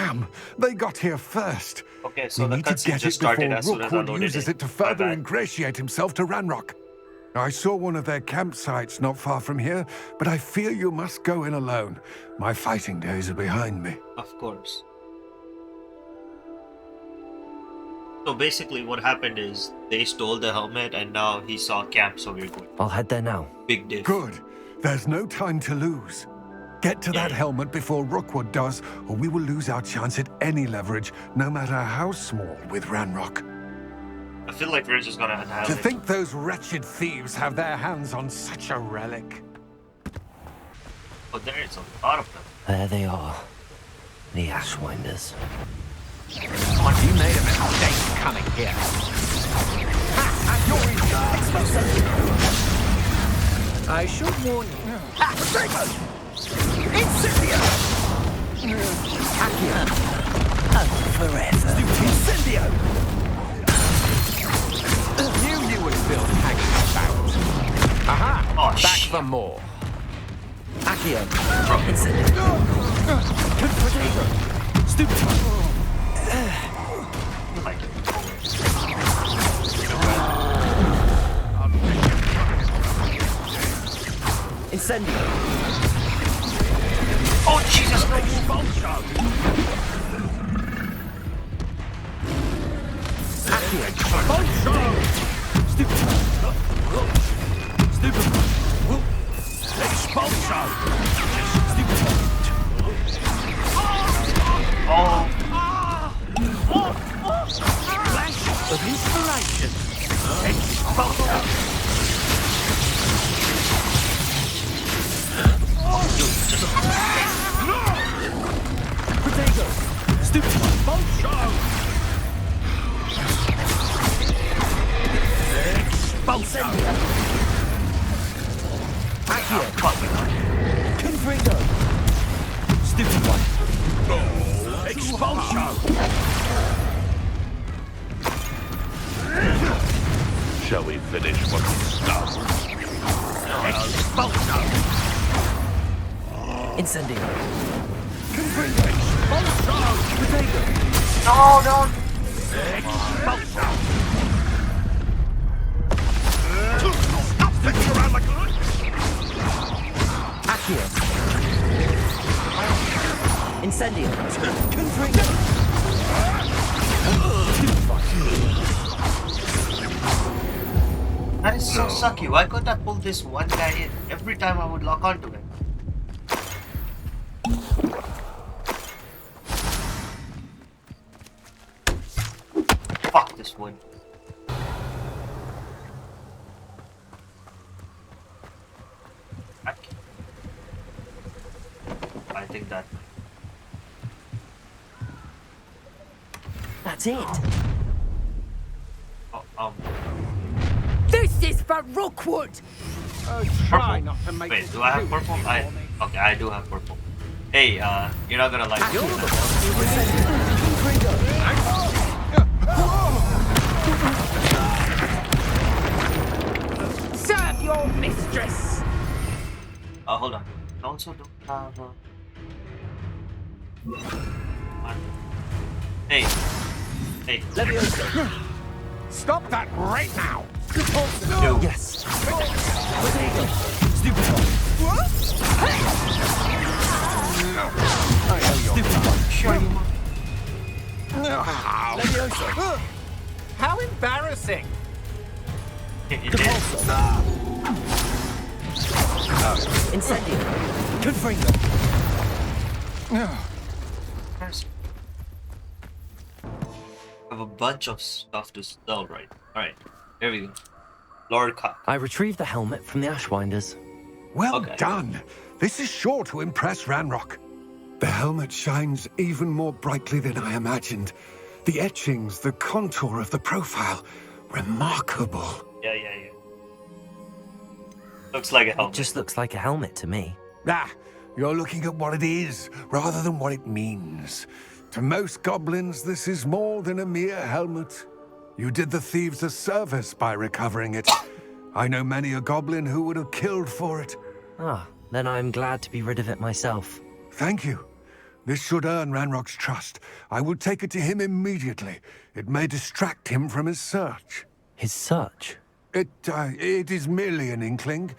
Damn, they got here first. Okay, so We the need to cutscene get just it before started as soon as I Rookwood loaded uses it to My further bad. ingratiate himself to Ranrock. I saw one of their campsites not far from here, but I fear you must go in alone. My fighting days are behind me. Of course. So basically what happened is they stole the helmet and now he saw camp, so we're going. I'll head there now. Big diff. Good. There's no time to lose. Get to that helmet before Rookwood does, or we will lose our chance at any leverage, no matter how small, with Ranrock. I feel like we're just gonna annihilate. To think those wretched thieves have their hands on such a relic. Oh, there is a lot of them. There they are. The Ashwinders. Come on, you made a mistake coming here. Ha! You're in. I should warn you. Ha! Incendio! Accio! Oh, forever. Incendio! Knew you would still hanging about. Aha! Oh, back shit. for more. Accio! Incendio! Confrontation! Stupid! Incendio! Oh, Jesus Christ! Stupid! Stupid! Expulso! Oh! Flash of inspiration! Expulso! Potato! Stupid! Expulso! Expulso! Accio! Confringo! Stupid one! Expulso! Shall we finish what we started? Expulso! Incendio! Confringo! Expulso! Potato! No, no! Expulso! Accio! Incendio! Confringo! That is so sucky. Why couldn't I pull this one guy in every time I would lock onto him? Fuck this wood. I think that. That's it! Oh, This is for Rookwood! Try purple. not to make Wait, it do I have too purple? easy for me. Okay, I do have purple. Hey, you're not gonna like You're this. the one Serve your mistress! Hold on. I also don't have Hey. Hey. Levioso! Stop that right now! No. Yes! Potato! Stupid one! I know you're stupid one. Levioso! How embarrassing! Incendio! Confringo! I have a bunch of stuff to sell, right? Alright, here we go. Lord Cock. I retrieved the helmet from the Ashwinders. Well Okay. done. This is sure to impress Ranrock. The helmet shines even more brightly than I imagined. The etchings, the contour of the profile, remarkable. Yeah. Looks like a It helmet. just looks like a helmet to me. Ah, you're looking at what it is, rather than what it means. To most goblins, this is more than a mere helmet. You did the thieves a service by recovering it. I know many a goblin who would have killed for it. Ah, then I'm glad to be rid of it myself. Thank you. This should earn Ranrock's trust. I will take it to him immediately. It may distract him from his search. His search? It is merely an inkling.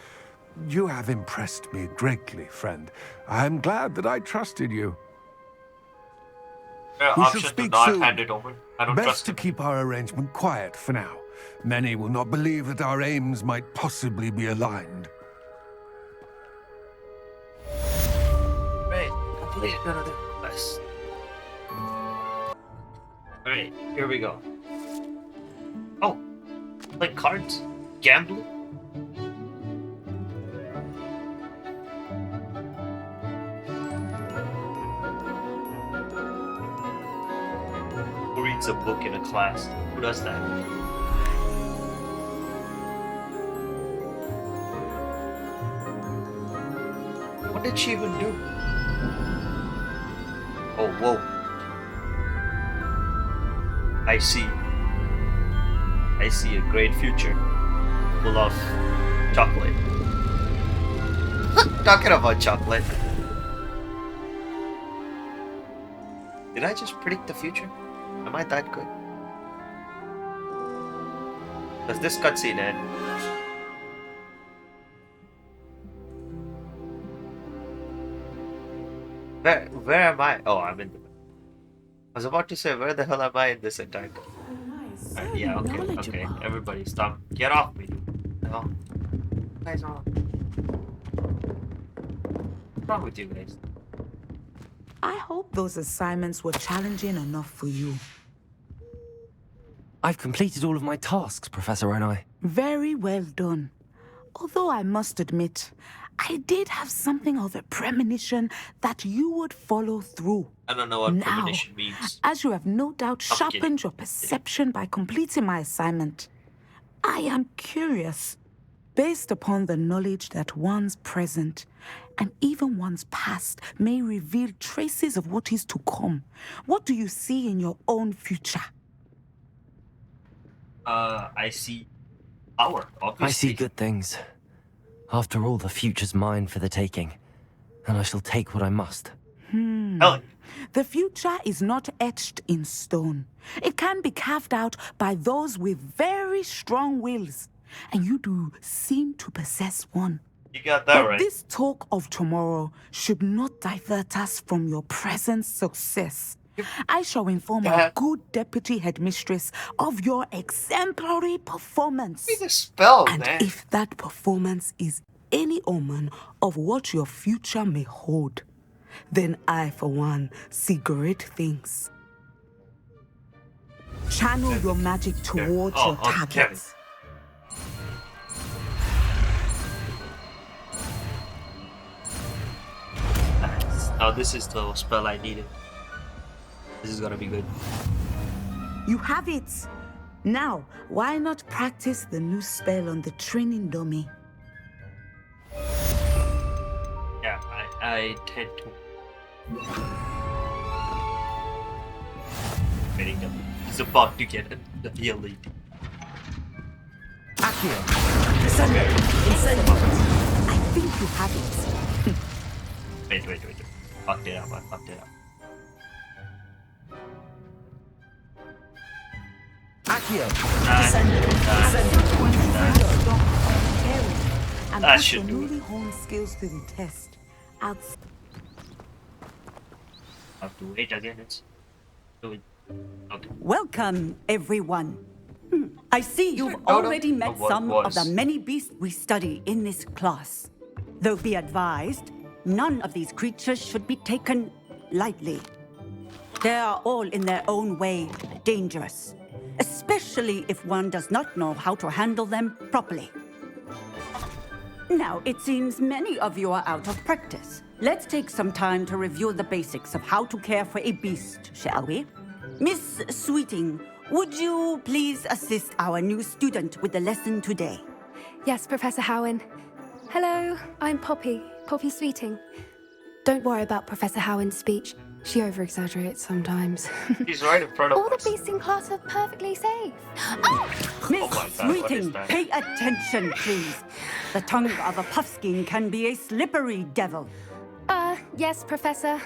You have impressed me greatly, friend. I am glad that I trusted you. We shall Option to speak not soon. hand it over. I don't Best trust to him. keep our arrangement quiet for now. Many will not believe that our aims might possibly be aligned. Right, completed another quest. Alright, here we go. Oh, playing cards? Gambling? Who reads a book in a class? Who does that? What did she even do? Oh, whoa. I see a great future full of chocolate. Talking about chocolate. Did I just predict the future? Am I that good? Does this cutscene end? Where am I? Oh, I'm in the... I was about to say, where the hell am I in this entire... yeah, okay. Everybody stop. Get off me, dude. No. Guys are... What's wrong with you guys? I hope those assignments were challenging enough for you. I've completed all of my tasks, Professor Onai. Very well done. Although I must admit, I did have something of a premonition that you would follow through. I don't know what Now, premonition means. as you have no doubt I'm sharpened kidding. your perception by completing my assignment, I am curious, based upon the knowledge that one's present and even one's past may reveal traces of what is to come. What do you see in your own future? I see power, obviously. I see good things. After all, the future's mine for the taking, and I shall take what I must. Hell, The future is not etched in stone. It can be carved out by those with very strong wills, and you do seem to possess one. you got that But right. this talk of tomorrow should not divert us from your present success. I shall inform our good deputy headmistress of your exemplary performance. Read the spell, And man. if that performance is any omen of what your future may hold, then I, for one, see great things. Channel your magic towards your Kevin. targets. Nice. Now this is the spell I needed. This is gonna be good. You have it. Now, why not practice the new spell on the training dummy? Yeah, I tend to. Waiting up. He's about to get the ability. Accio! I think you have it. Wait. Fucked it up, I fucked it up. Accio! And That put should your do it. newly honed skills to the test. Have to wait again, it's... Do it. Okay. Welcome, everyone. I see you've No. already met What some of was? the many beasts we study in this class. Though be advised, none of these creatures should be taken lightly. They are all in their own way dangerous, especially if one does not know how to handle them properly. Now, it seems many of you are out of practice. Let's take some time to review the basics of how to care for a beast, shall we? Miss Sweeting, would you please assist our new student with the lesson today? Yes, Professor Howen. Hello, I'm Poppy Sweeting. Don't worry about Professor Howen's speech. She over-exaggerates sometimes. He's right in front of All the us. beasts in class are perfectly safe. Oh! Miss my God, what is Sweeting, that? pay attention, please. The tongue of a puffskein can be a slippery devil. Yes, Professor.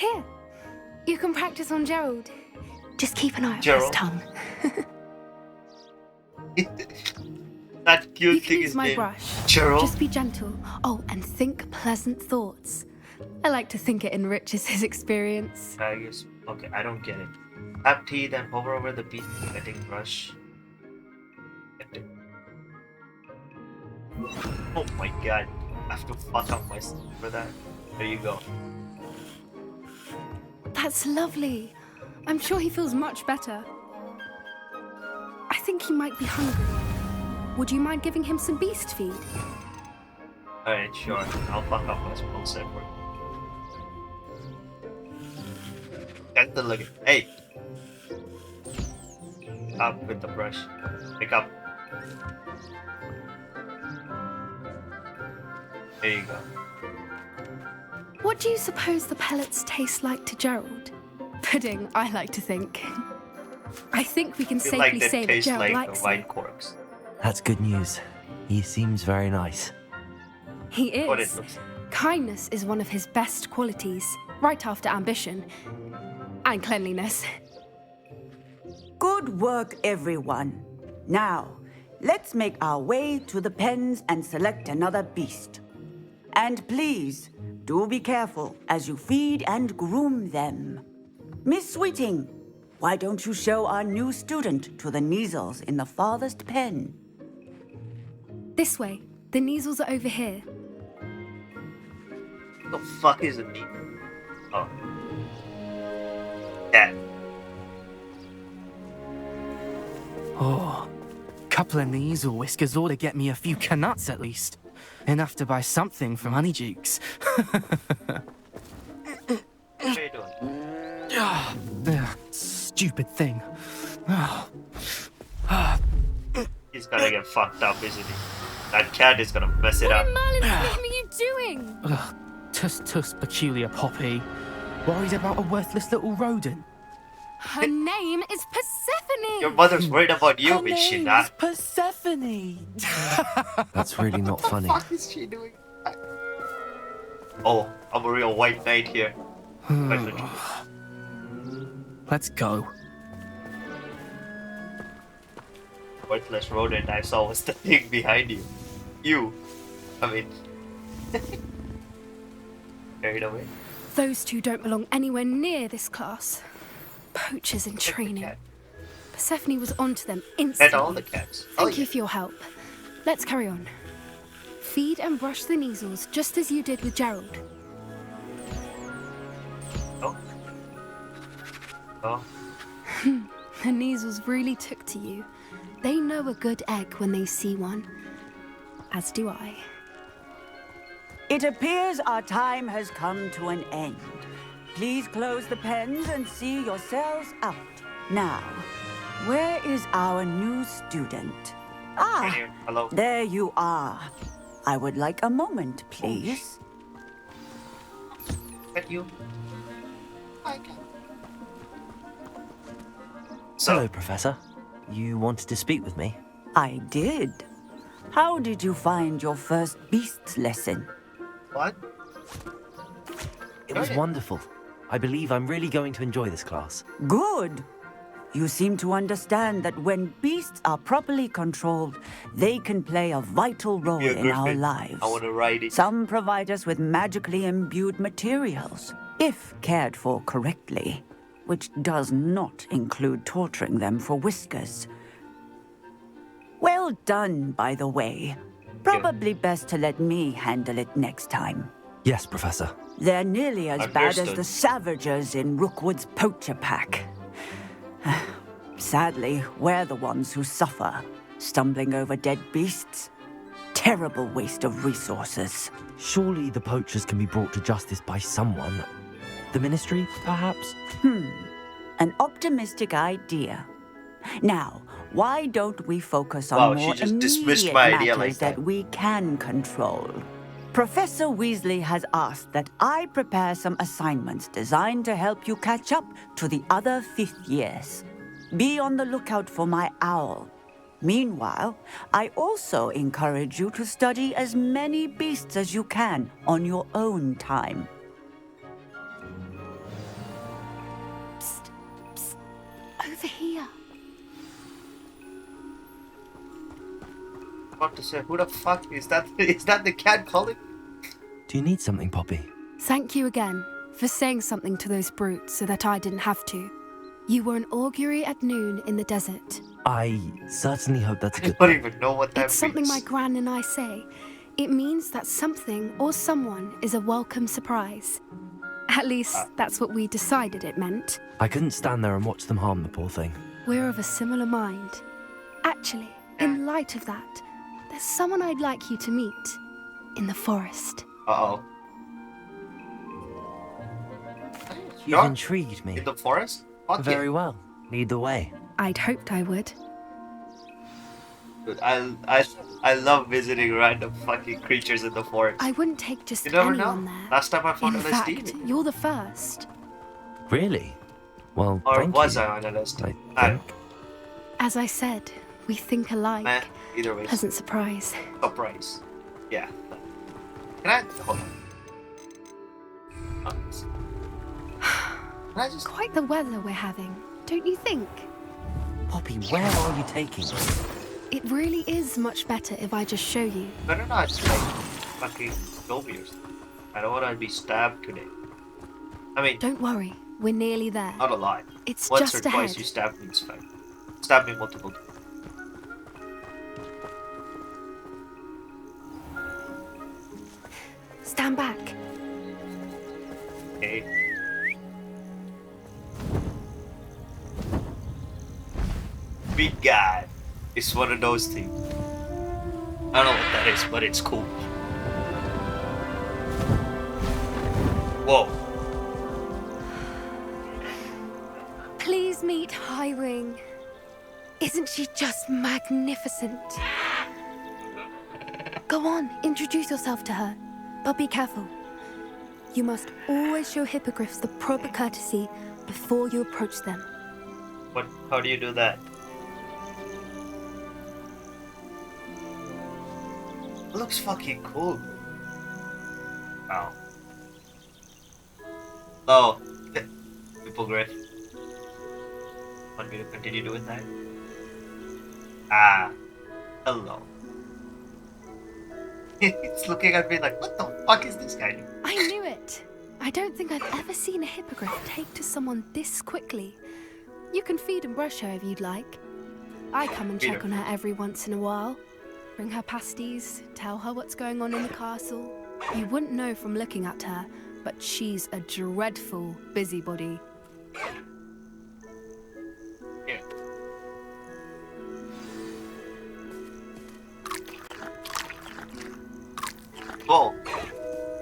Here, you can practice on Gerald. Just keep an eye out for his Gerald. tongue. That You cute can thing use is my named brush. Gerald. Just be gentle. Oh, and think pleasant thoughts. I like to think it enriches his experience. I guess. Okay, I don't get it. Tap T, then hover over the beat setting brush. Oh my god. I have to fuck up myself for that. There you go. That's lovely. I'm sure he feels much better. I think he might be hungry. Would you mind giving him some beast feed? Alright, sure. I'll fuck up my small set for you. Get the look. Hey! Up with the brush. Pick up. There you go. What do you suppose the pellets taste like to Gerald? Pudding, I like to think. I think we can I feel safely like they say that taste Gerald like likes the wine it. corks. That's good news. He seems very nice. He What it is. looks like. Kindness is one of his best qualities, right after ambition. And cleanliness. Good work, everyone. Now, let's make our way to the pens and select another beast. And please, do be careful as you feed and groom them. Miss Sweeting, why don't you show our new student to the Neasels in the farthest pen? This way. The Neasels are over here. The fuck is a neat? Oh. That. Oh, couple of Neasel whiskers ought to get me a few canuts at least. Enough to buy something from Honeydukes. What are you doing? Stupid thing. He's gonna get fucked up, isn't he? That cat is gonna mess it up. What in Merlin's name are you doing? Ugh, tuss, peculiar Poppy. Worried about a worthless little rodent. Her name is Persephone. Your mother's worried about you, Her is she name not? is Persephone. That's really not funny. What is she doing? Oh, I'm a real white knight here. Let's go. Worthless rodent I saw was the thing behind you. I mean... Carried away. Those two don't belong anywhere near this class. Poachers in training. cat. Persephone was onto them And instantly. all the cats. Thank Oh, you for your help. Let's carry on. Feed and brush the Neasels just as you did with Gerald. Oh. Oh. The Neasels really took to you. They know a good egg when they see one. As do I. It appears our time has come to an end. Please close the pens and see yourselves out. Now, where is our new student? Right here. Hello. There you are. I would like a moment, please. At you. Hello, Professor. You wanted to speak with me? I did. How did you find your first beasts lesson? What? It was wonderful. I believe I'm really going to enjoy this class. Good. You seem to understand that when beasts are properly controlled, they can play a vital role Be a in our griffin. lives. I want to ride it. Some provide us with magically imbued materials, if cared for correctly, which does not include torturing them for whiskers. Well done, by the way. Probably best to let me handle it next time. Yes, Professor. They're nearly as bad as Understood. the Savagers in Rookwood's poacher pack. Sadly, we're the ones who suffer, stumbling over dead beasts. Terrible waste of resources. Surely the poachers can be brought to justice by someone. The Ministry, perhaps? An optimistic idea. Now, why don't we focus on Wow, she more just dismissed immediate my matters idea like that that. we can control? Professor Weasley has asked that I prepare some assignments designed to help you catch up to the other fifth years. Be on the lookout for my owl. Meanwhile, I also encourage you to study as many beasts as you can on your own time. over here. About to say, who the fuck is that? Is that the cat calling? Do you need something, Poppy? Thank you again for saying something to those brutes so that I didn't have to. You were an augury at noon in the desert. I certainly hope that's a I good don't thing. even know what that It's something means. my gran and I say. It means that something or someone is a welcome surprise. At least, that's what we decided it meant. I couldn't stand there and watch them harm the poor thing. We're of a similar mind. Actually, in light of that, there's someone I'd like you to meet. In the forest. Uh-oh. You've Sure. intrigued me. In the forest? Fuck Very yeah. well. Lead the way. I'd hoped I would. Dude, I love visiting random fucking creatures in the forest. I wouldn't take just You never anyone know. there. Last time I found In LSD. fact, you're the first. Really? Well, Or thank was you. I on LSD? I think. As I said, we think alike. Meh, either way. Pleasant surprise. Surprise. Yeah. Can I? Hold on. Can I just? Quite the weather we're having, don't you think? Poppy, where are you taking me? It really is much better if I just show you. Better not like fucking kill me or something. I don't want to be stabbed today. I mean, Don't worry, we're nearly there. not a lie. It's Once just or twice ahead. you stabbed me, it's fine. Stabbed me multiple times. Stand back. Okay. Big guy. It's one of those things. I don't know what that is, but it's cool. Whoa. Please meet Highwing. Isn't she just magnificent? Go on, introduce yourself to her. But be careful. You must always show hippogriffs the proper courtesy before you approach them. What? How do you do that? It looks fucking cool. Wow. Oh, hippogriff. Want me to continue doing that? Ah, hello. It's looking at me like, what the fuck is this guy doing? I knew it. I don't think I've ever seen a hippogriff take to someone this quickly. You can feed and brush her if you'd like. I come and Feed check her. on her every once in a while. Bring her pasties, tell her what's going on in the castle. You wouldn't know from looking at her, but she's a dreadful busybody. Here. Whoa.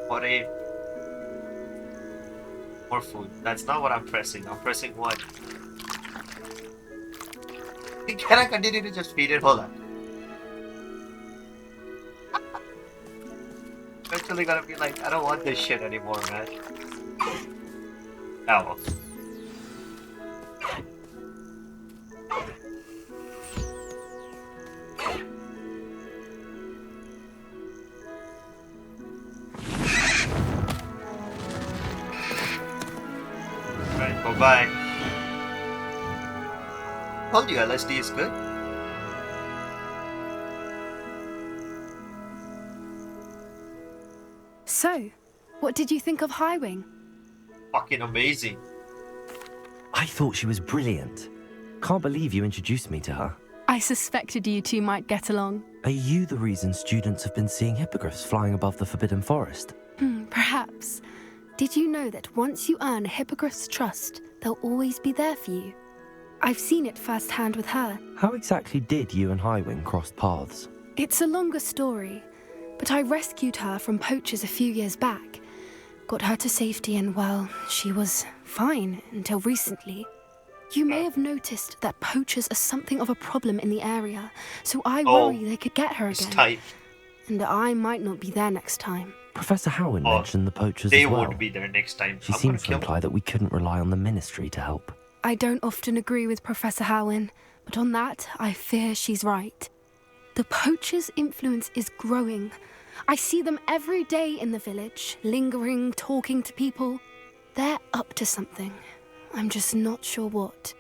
What a... More food. That's not what I'm pressing. I'm pressing what? Can I continue to just feed it? Hold on. Eventually gonna be like, I don't want this shit anymore, man. Oh. Right, bye-bye. Told you LSD is good. So, what did you think of Highwing? Fucking amazing. I thought she was brilliant. Can't believe you introduced me to her. I suspected you two might get along. Are you the reason students have been seeing hippogriffs flying above the Forbidden Forest? Perhaps. Did you know that once you earn a hippogriff's trust, they'll always be there for you? I've seen it firsthand with her. How exactly did you and Highwing cross paths? It's a longer story, but I rescued her from poachers a few years back. Got her to safety and, well, she was fine until recently. You may have noticed that poachers are something of a problem in the area, so I worry they could get her It's again. tight. And I might not be there next time. Professor Howin mentioned the poachers They as well. would be there next time. She I'm seemed gonna to kill imply that we couldn't rely on the ministry to help. I don't often agree with Professor Howin, but on that, I fear she's right. The poachers' influence is growing. I see them every day in the village, lingering, talking to people. They're up to something. I'm just not sure what.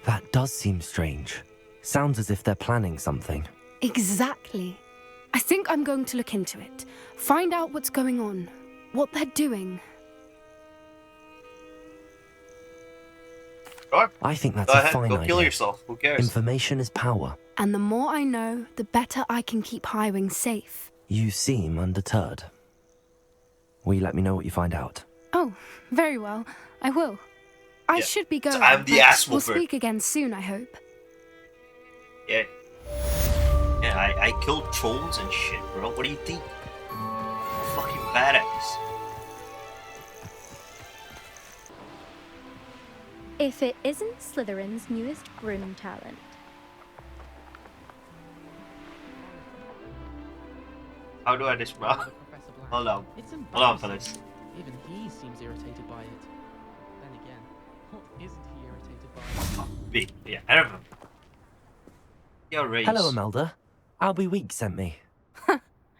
That does seem strange. Sounds as if they're planning something. Exactly. I think I'm going to look into it. Find out what's going on. What they're doing. Sure. I think that's Go a ahead, fine go idea. kill yourself. Who cares? Information is power. And the more I know, the better I can keep hiring safe. You seem undeterred. Will you let me know what you find out? Oh, very well. I will. I Yeah. should be going. So I'm the but ass We'll whooper. speak again soon, I hope. Yeah. Yeah, I killed trolls and shit, bro. What do you think? Fucking badass. If it isn't Slytherin's newest broom talent. How do I dismount? Hold on. Hold on, fellas. Even he seems irritated by it. Then again, what isn't he irritated by? Oh, big. Yeah, I remember. Your race. Hello, Imelda. Albie Week sent me.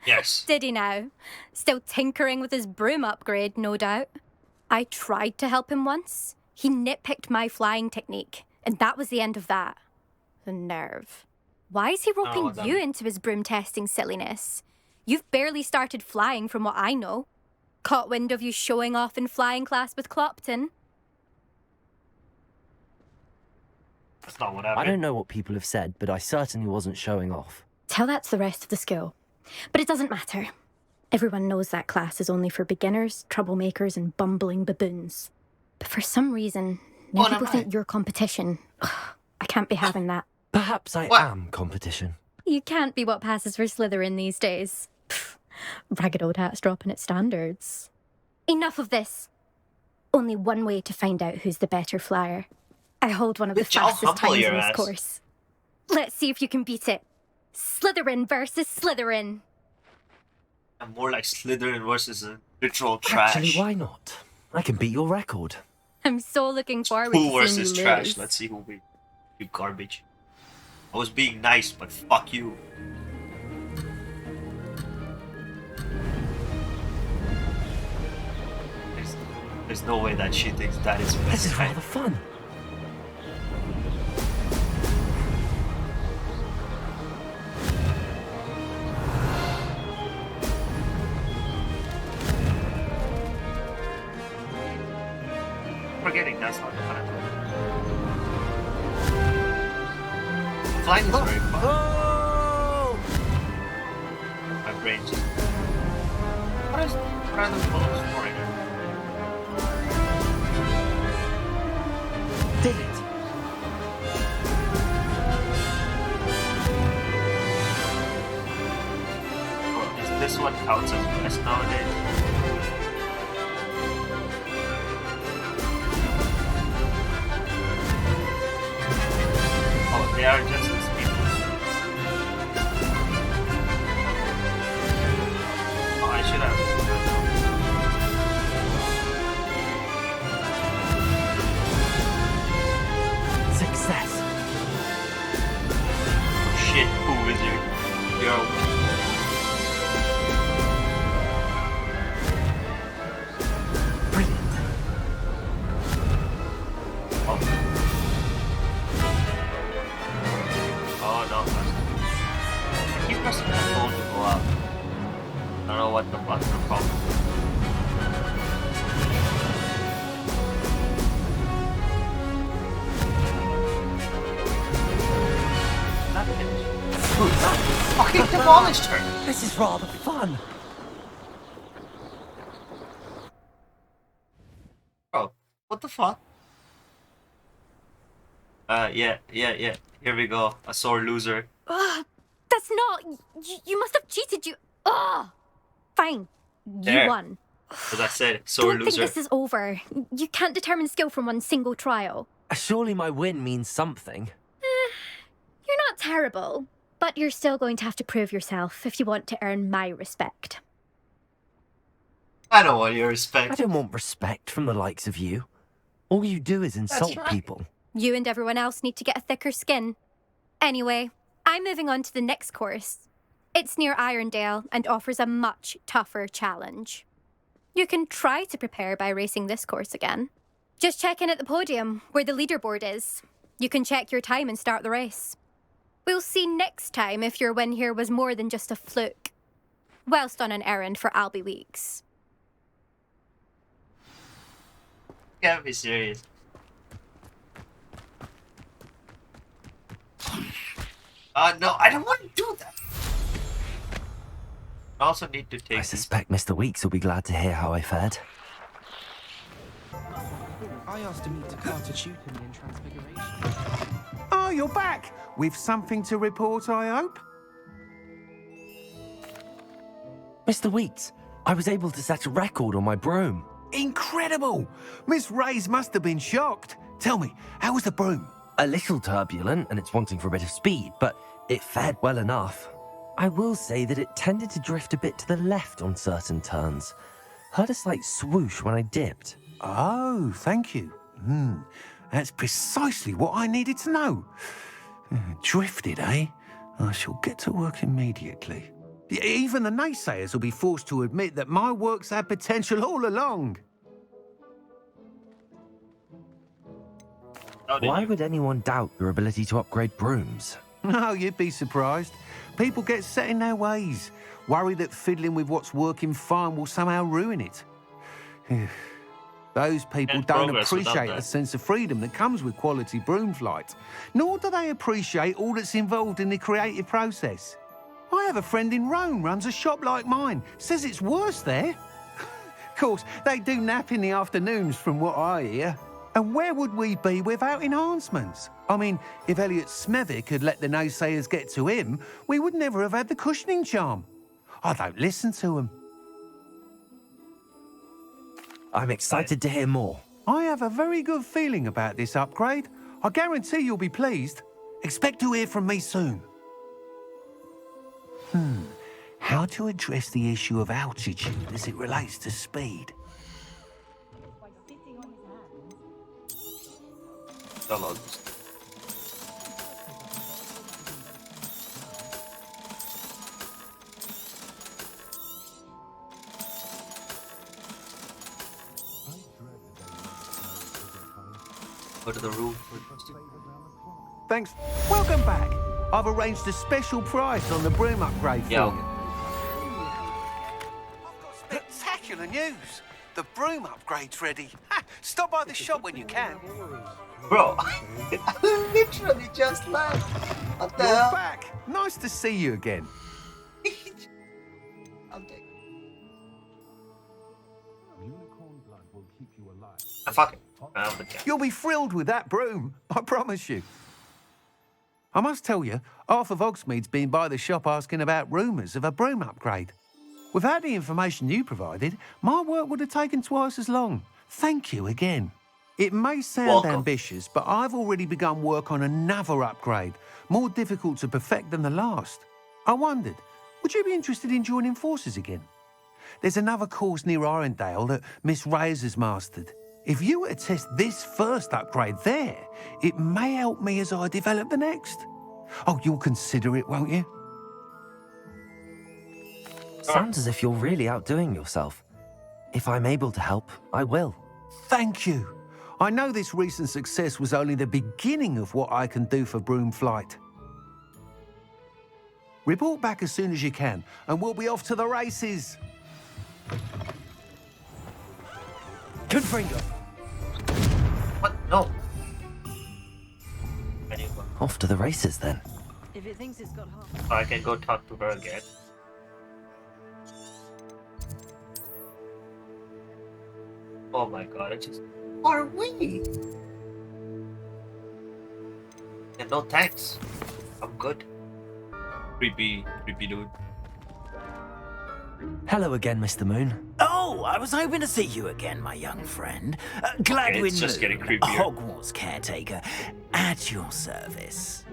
Yes. Did he now? Still tinkering with his broom upgrade, no doubt. I tried to help him once. He nitpicked my flying technique, and that was the end of that. The nerve. Why is he roping you into his broom testing silliness? You've barely started flying from what I know. Caught wind of you showing off in flying class with Clopton. That's not what happened. I don't know what people have said, but I certainly wasn't showing off. Tell that to the rest of the school. But it doesn't matter. Everyone knows that class is only for beginners, troublemakers, and bumbling baboons. But for some reason, now people think you're competition. Ugh, I can't be having that. Perhaps I am competition. You can't be what passes for Slytherin these days. Pfft, ragged old hat's dropping its standards. Enough of this. Only one way to find out who's the better flyer. I hold one of the fastest times in this course. Let's see if you can beat it. Slytherin versus Slytherin. I'm more like Slytherin versus a literal trash. Actually, why not? I can beat your record. I'm so looking forward Who to seeing versus you trash? lose. Let's see who wins. You garbage. I was being nice, but fuck you. There's no way that she thinks that is best. This is rather fun. Forgetting that's not the fun. Flying is very fun. My brain just. What are those bullets for again? Did it. Oh, is this what counts as best nowadays? Oh, they are just as people. Oh, I should have. Success. Shit, who is you? Yo. Brilliant. Oh. Oh no. I keep pressing that phone to go up. I don't know what the fuck's the problem. Fucking demolished her! This is rather fun. Bro, what the fuck? Yeah. Here we go. A sore loser. Ugh, that's not... You must have cheated, you... Ugh. Fine. You There. won. As I said, sore Don't loser. think this is over. You can't determine skill from one single trial. Surely my win means something. You're not terrible, but you're still going to have to prove yourself if you want to earn my respect. I don't want your I respect. don't want respect from the likes of you. All you do is insult right. people. You and everyone else need to get a thicker skin. Anyway, I'm moving on to the next course. It's near Irondale and offers a much tougher challenge. You can try to prepare by racing this course again. Just check in at the podium, where the leaderboard is. You can check your time and start the race. We'll see next time if your win here was more than just a fluke. Whilst on an errand for Albie Weeks. You gotta be serious. No, I don't want to do that. I also need to take. I suspect Mr. Weeks will be glad to hear how I fared. I asked to meet Takata Chupin in Transfiguration. Oh, you're back! With something to report, I hope? Mr. Weeks, I was able to set a record on my broom. Incredible! Miss Reyes must have been shocked. Tell me, how was the broom? A little turbulent, and it's wanting for a bit of speed, but it fared well enough. I will say that it tended to drift a bit to the left on certain turns. Heard a slight swoosh when I dipped. Oh, thank you. That's precisely what I needed to know. Drifted, eh? I shall get to work immediately. Even the naysayers will be forced to admit that my work's had potential all along. Why would anyone doubt your ability to upgrade brooms? Oh, you'd be surprised. People get set in their ways, worry that fiddling with what's working fine will somehow ruin it. Those people don't appreciate the sense of freedom that comes with quality broom flight, nor do they appreciate all that's involved in the creative process. I have a friend in Rome runs a shop like mine, says it's worse there. Of course, they do nap in the afternoons from what I hear. And where would we be without enhancements? I mean, if Elliot Smethwick had let the naysayers get to him, we would never have had the cushioning charm. I don't listen to them. I'm excited to hear more. I have a very good feeling about this upgrade. I guarantee you'll be pleased. Expect to hear from me soon. How to address the issue of altitude as it relates to speed? Go to the room. Thanks. Welcome back. I've arranged a special price on the broom upgrade for you. I've got spectacular news. The broom upgrade's ready. Stop by the shop when you can. Bro, I literally just left. What the You're hell? back. Nice to see you again. I'll take it. Fuck it. You'll be thrilled with that broom, I promise you. I must tell you, half of Hogsmeade's been by the shop asking about rumours of a broom upgrade. Without the information you provided, my work would have taken twice as long. Thank you again. It may sound ambitious, but I've already begun work on another upgrade, more difficult to perfect than the last. I wondered, would you be interested in joining forces again? There's another course near Arendelle that Miss Reyes has mastered. If you were to test this first upgrade there, it may help me as I develop the next. Oh, you'll consider it, won't you? Sounds as if you're really outdoing yourself. If I'm able to help, I will. Thank you. I know this recent success was only the beginning of what I can do for broom flight. Report back as soon as you can, and we'll be off to the races. Confringo. What? No. Off to the races then. If it thinks it's got half. I can go talk to her again. Oh my god, it just... Are we? Yeah, no thanks. I'm good. Creepy dude. Hello again, Mr. Moon. Oh, I was hoping to see you again, my young friend. Gladwin just getting Moon, creepier. Hogwarts caretaker, at your service.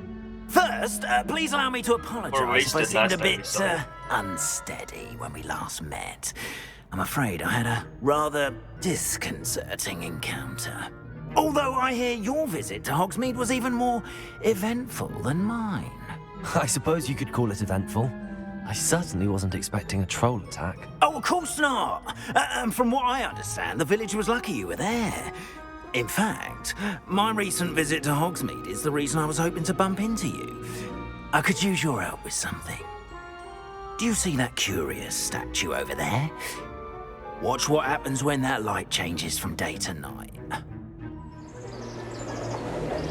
First, please allow me to apologise if I seemed a bit unsteady when we last met. I'm afraid I had a rather disconcerting encounter. Although I hear your visit to Hogsmeade was even more eventful than mine. I suppose you could call it eventful. I certainly wasn't expecting a troll attack. Oh, of course not. And from what I understand, the village was lucky you were there. In fact, my recent visit to Hogsmeade is the reason I was hoping to bump into you. I could use your help with something. Do you see that curious statue over there? Watch what happens when that light changes from day to night.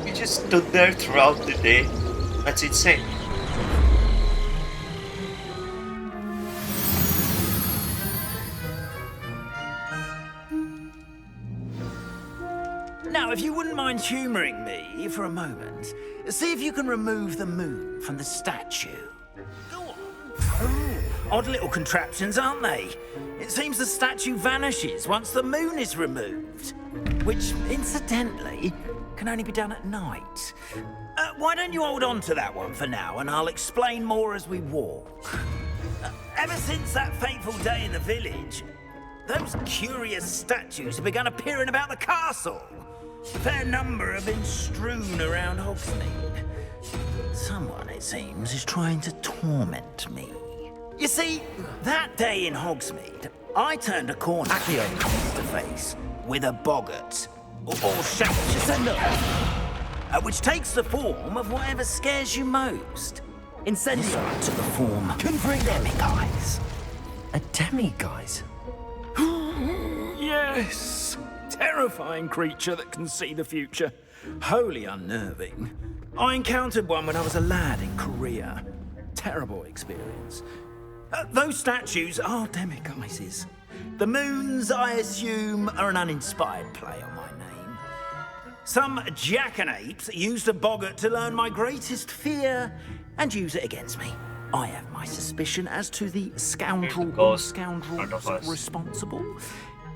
You just stood there throughout the day. That's insane. Now, if you wouldn't mind humouring me for a moment, see if you can remove the moon from the statue. Go on. Oh, odd little contraptions, aren't they? It seems the statue vanishes once the moon is removed, which, incidentally, can only be done at night. Why don't you hold on to that one for now, and I'll explain more as we walk. Ever since that fateful day in the village, those curious statues have begun appearing about the castle. A fair number have been strewn around Hogsmeade. Someone, it seems, is trying to torment me. You see, that day in Hogsmeade, I turned a corner face to face with a boggart, or shape, which takes the form of whatever scares you most. Incendio to the form of demiguise. A demiguise? Yes! Terrifying creature that can see the future. Wholly unnerving. I encountered one when I was a lad in Korea. Terrible experience. Those statues are demiguises. The moons, I assume, are an uninspired play on my name. Some jackanapes used a boggart to learn my greatest fear and use it against me. I have my suspicion as to the scoundrel or scoundrels responsible.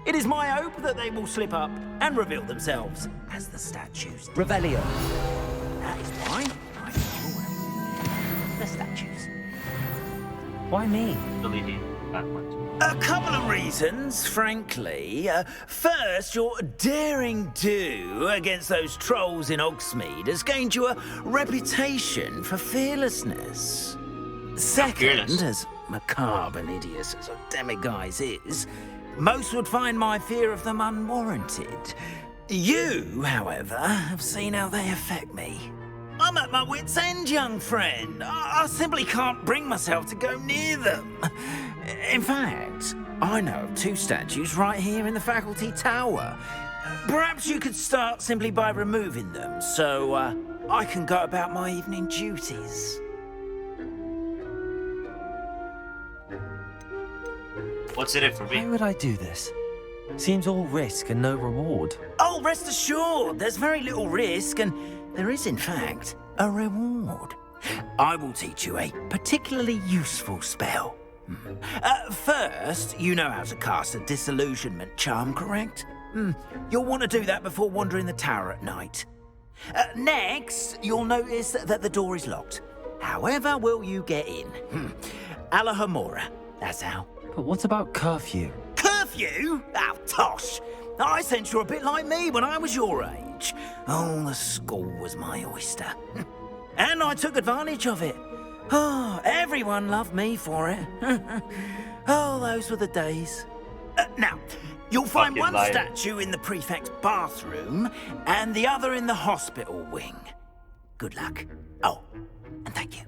It is my hope that they will slip up and reveal themselves as the statues. Revelio. That is why I call the statues. Why me? Deleting that much. A couple of reasons, frankly. First, your daring do against those trolls in Hogsmeade has gained you a reputation for fearlessness. Second, as macabre and hideous as a demiguise is, most would find my fear of them unwarranted. You, however, have seen how they affect me. I'm at my wit's end, young friend. I simply can't bring myself to go near them. In fact, I know of two statues right here in the faculty tower. Perhaps you could start simply by removing them, so I can go about my evening duties. What's in it for me? Why would I do this? Seems all risk and no reward. Oh, rest assured, there's very little risk, and there is, in fact, a reward. I will teach you a particularly useful spell. First, you know how to cast a disillusionment charm, correct? You'll want to do that before wandering the tower at night. Next, you'll notice that the door is locked. However will you get in? Alahomora, that's how. But what about curfew? Curfew? Oh, tosh. I sense you're a bit like me when I was your age. Oh, the school was my oyster. And I took advantage of it. Oh, everyone loved me for it. Oh, those were the days. Now, you'll find one statue in the prefect's bathroom and the other in the hospital wing. Good luck. Oh, and thank you.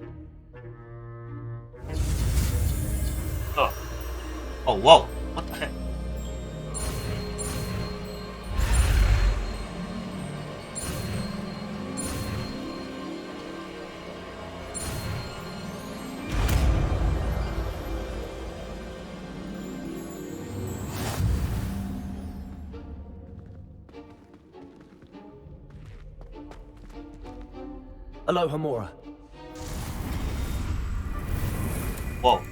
Oh. Oh, whoa. What the heck? Alohomora. Whoa.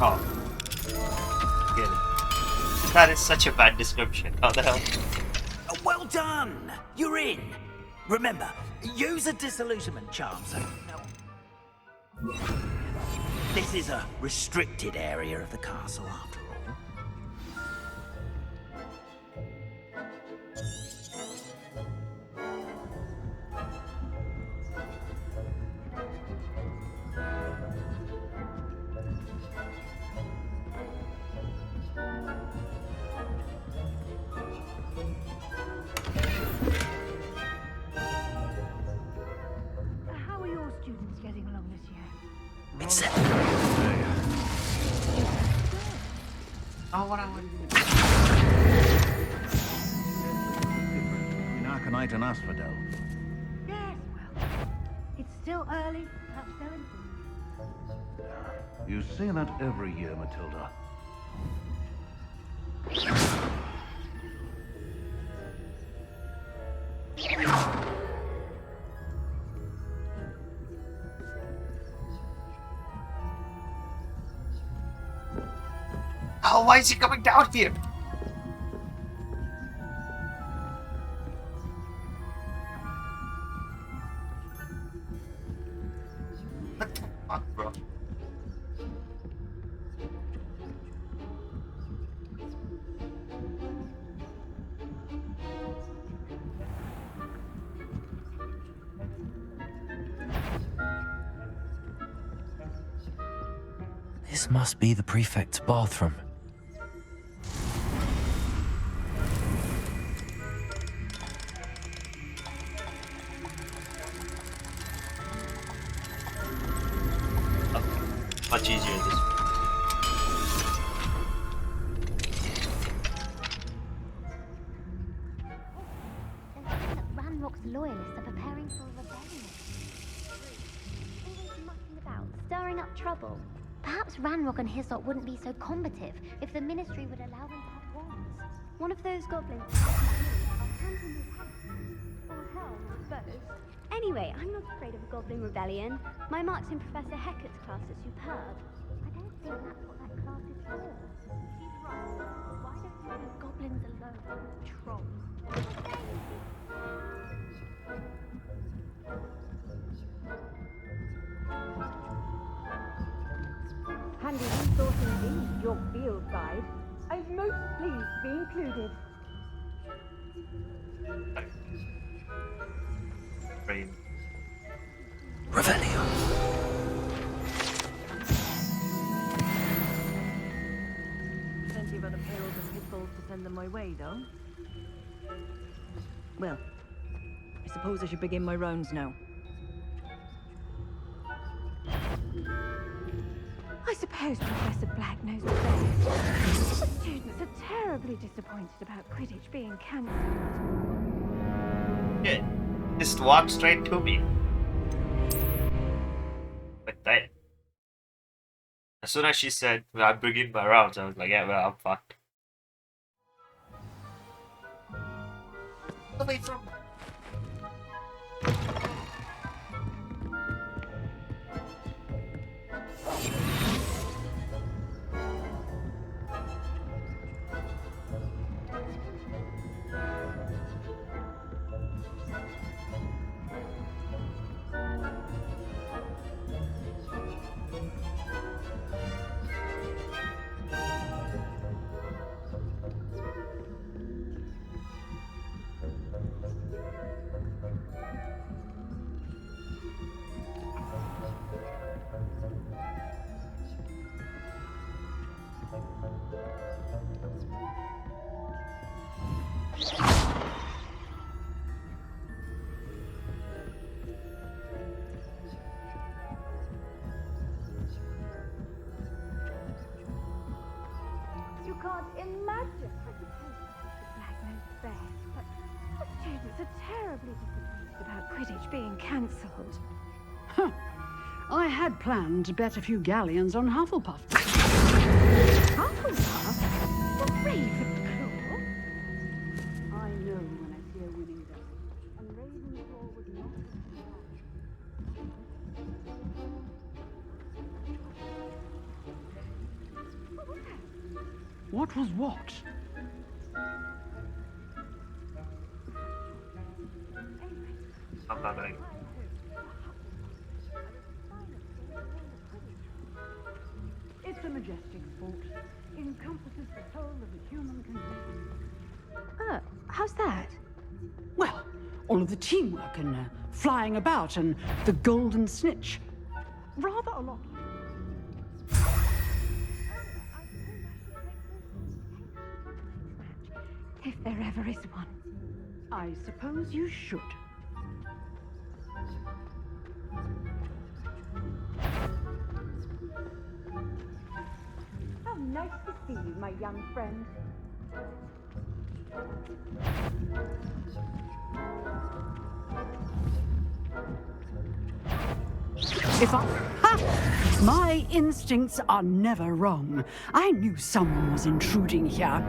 Oh. Get it. That is such a bad description. How the hell? Well done! You're in. Remember, use a disillusionment charm, so no. This is a restricted area of the castle, after all. It's Oh, what I want. Between Arcanite and Asphodel. Yes, well, it's still early. Perhaps going. You say that every year, Matilda. Oh, why is he coming down here? What the fuck, bro? This must be the prefect's bathroom. Much easier this way. Ranrock's loyalists are preparing for a rebellion. Always mucking about, stirring up trouble. Perhaps Ranrock and his lot wouldn't be so combative if the Ministry would allow them to have wands. One of those goblins or hell, I suppose. Anyway, I'm not afraid of a goblin rebellion. My marks in Professor Hecat's class are superb. I don't think that's what that class is for. She's right. Why don't you leave goblins alone, trolls? Handy resource indeed, your field guide. I'm most pleased to be included. Brain. Revelio. Plenty of other perils and pitfalls to send them my way, though. Well, I suppose I should begin my rounds now. I suppose Professor Black knows the best. The students are terribly disappointed about Quidditch being cancelled. Yeah, just walk straight to me. Like that. As soon as she said, well, I begin my rounds, I was like, yeah, well, I'm fucked. Away from You can't imagine. I suppose Professor Black knows best, but the students are terribly disappointed about Quidditch being cancelled. Huh. I had planned to bet a few galleons on Hufflepuff. Hufflepuff? The Ravenclaw? I know when I see a winning day, and Ravenclaw was not What was what? I'm not going. It's a majestic sport. Encompasses the whole of the human condition. Oh, how's that? Well, all of the teamwork and flying about and the golden snitch. Rather a lot. If there ever is one. I suppose you should. Nice to see you, my young friend. My instincts are never wrong. I knew someone was intruding here.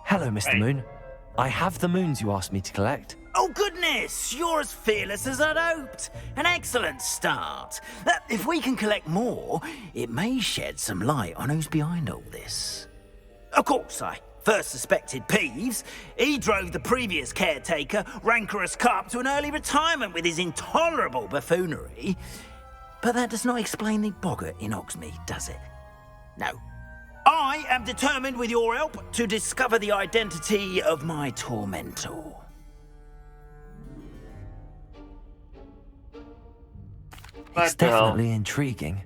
Hello, Mr. Moon. I have the moons you asked me to collect. Oh, goodness! You're as fearless as I'd hoped. An excellent start. If we can collect more, it may shed some light on who's behind all this. Of course, I first suspected Peeves. He drove the previous caretaker, Rancorous Carp, to an early retirement with his intolerable buffoonery. But that does not explain the boggart in Hogsmeade, does it? No. I am determined, with your help, to discover the identity of my tormentor. It's definitely intriguing.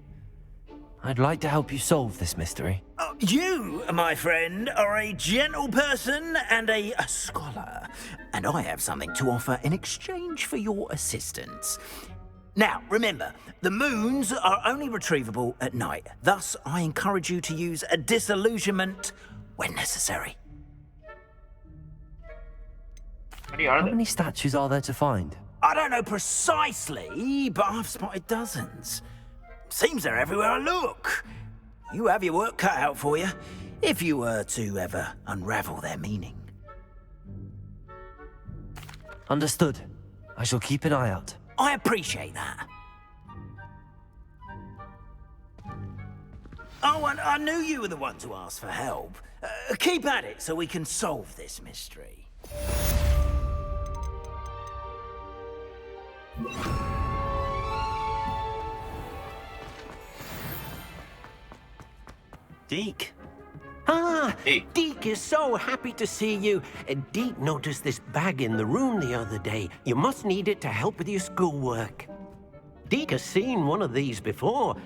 I'd like to help you solve this mystery. You, my friend, are a gentle person and a scholar, and I have something to offer in exchange for your assistance. Now, remember, the moons are only retrievable at night. Thus, I encourage you to use a disillusionment when necessary. How many statues are there to find? I don't know precisely, but I've spotted dozens. Seems they're everywhere I look. You have your work cut out for you, if you were to ever unravel their meaning. Understood. I shall keep an eye out. I appreciate that. Oh, and I knew you were the one to ask for help. Keep at it so we can solve this mystery. Deke. Ah, Deke is so happy to see you. Deke noticed this bag in the room the other day. You must need it to help with your schoolwork. Deke has seen one of these before.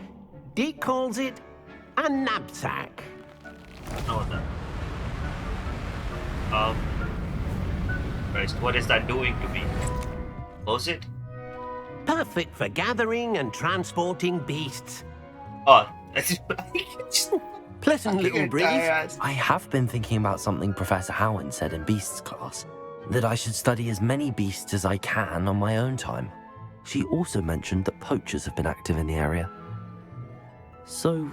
Deke calls it a knapsack. Oh, no. Christ, what is that doing to me? Close it? Perfect for gathering and transporting beasts. Oh, pleasant little breeze. I have been thinking about something Professor Howard said in Beasts class, that I should study as many beasts as I can on my own time. She also mentioned that poachers have been active in the area. So,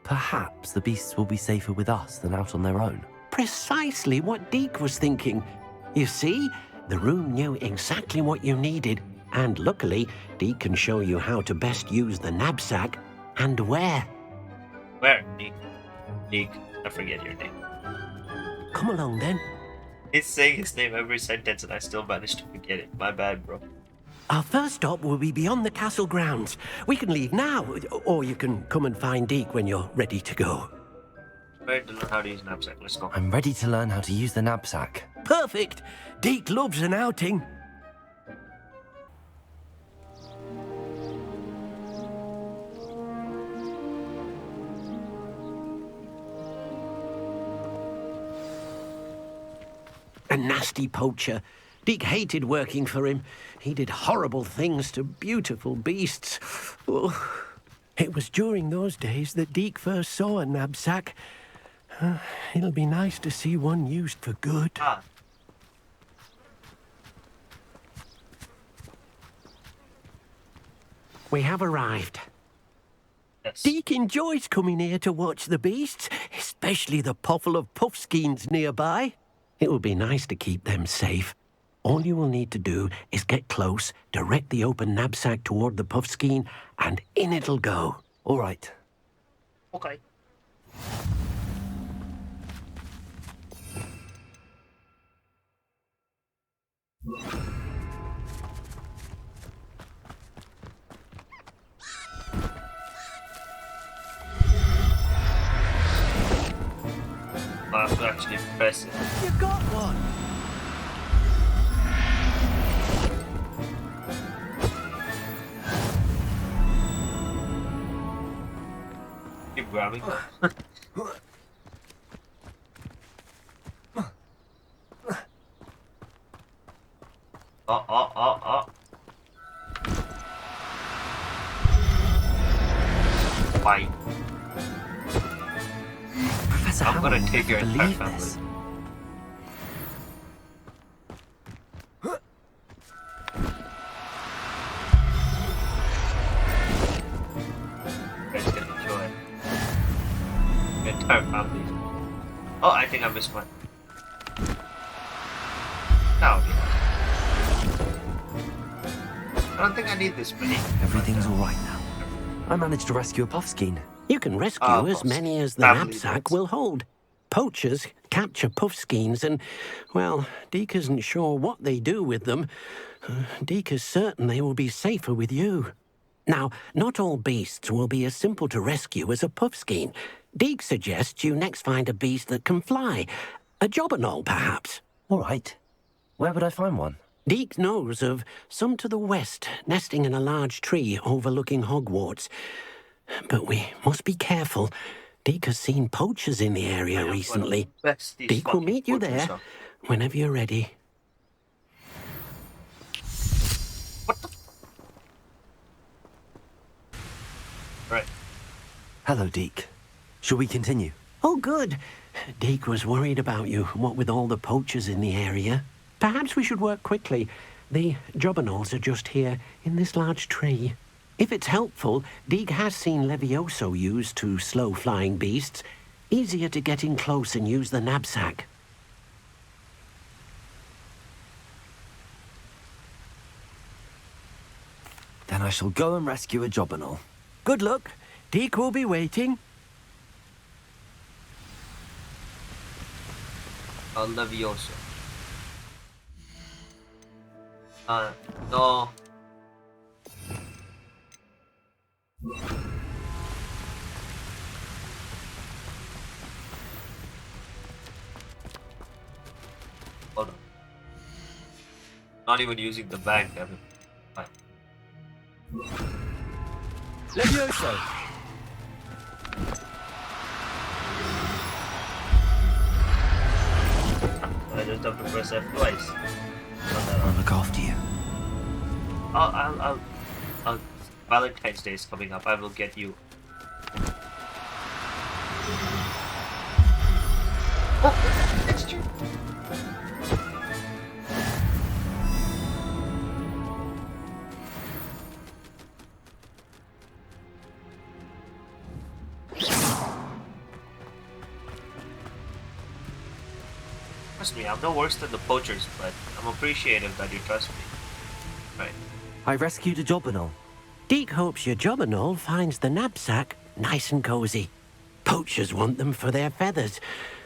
perhaps the beasts will be safer with us than out on their own. Precisely what Deke was thinking. You see, the room knew exactly what you needed, and luckily, Deke can show you how to best use the knapsack and where. Where? Deke, I forget your name. Come along then. He's saying his name every sentence and I still managed to forget it. My bad, bro. Our first stop will be beyond the castle grounds. We can leave now, or you can come and find Deke when you're ready to go. Ready to learn how to use knapsack. Let's go. I'm ready to learn how to use the knapsack. Perfect. Deke loves an outing. A nasty poacher. Deke hated working for him. He did horrible things to beautiful beasts. Oh, it was during those days that Deke first saw a knapsack. It'll be nice to see one used for good. We have arrived. Yes. Deke enjoys coming here to watch the beasts, especially the puffle of puffskeins nearby. It will be nice to keep them safe. All you will need to do is get close, direct the open knapsack toward the puffskein, and in it'll go. All right. Okay. I have to actually press it. You got one! Keep grabbing. Oh. Why? Professor I'm gonna Howell take your wouldn't entire believe family. this. You guys can enjoy it. Your entire family. Oh, I think I missed one. No, I don't think I need this many. Everything's all right now. I managed to rescue a Puffskein. You can rescue as many as the knapsack will hold. Poachers capture Puffskeins and, well, Deke isn't sure what they do with them. Deke is certain they will be safer with you. Now, not all beasts will be as simple to rescue as a Puffskein. Deke suggests you next find a beast that can fly. A Jobberknoll, perhaps. All right. Where would I find one? Deke knows of some to the west, nesting in a large tree overlooking Hogwarts. But we must be careful. Deke has seen poachers in the area recently. Deke will meet you there whenever you're ready. Right. Hello, Deke. Shall we continue? Oh, good. Deke was worried about you, what with all the poachers in the area. Perhaps we should work quickly. The Jobberknolls are just here, in this large tree. If it's helpful, Deke has seen Levioso used to slow flying beasts. Easier to get in close and use the knapsack. Then I shall go and rescue a Jobberknoll. Good luck. Deke will be waiting. Levioso. No. Hold on. Not even using the bag, damn it. Fine. Levioso! I just have to press F twice. I'll look after you. I'll Valentine's Day is coming up. I will get you. Oh, that's true. Trust me, I'm no worse than the poachers, but I'm appreciative that you trust me. Right. I rescued a Jobberknoll. Deke hopes your Jobberknoll finds the knapsack nice and cozy. Poachers want them for their feathers,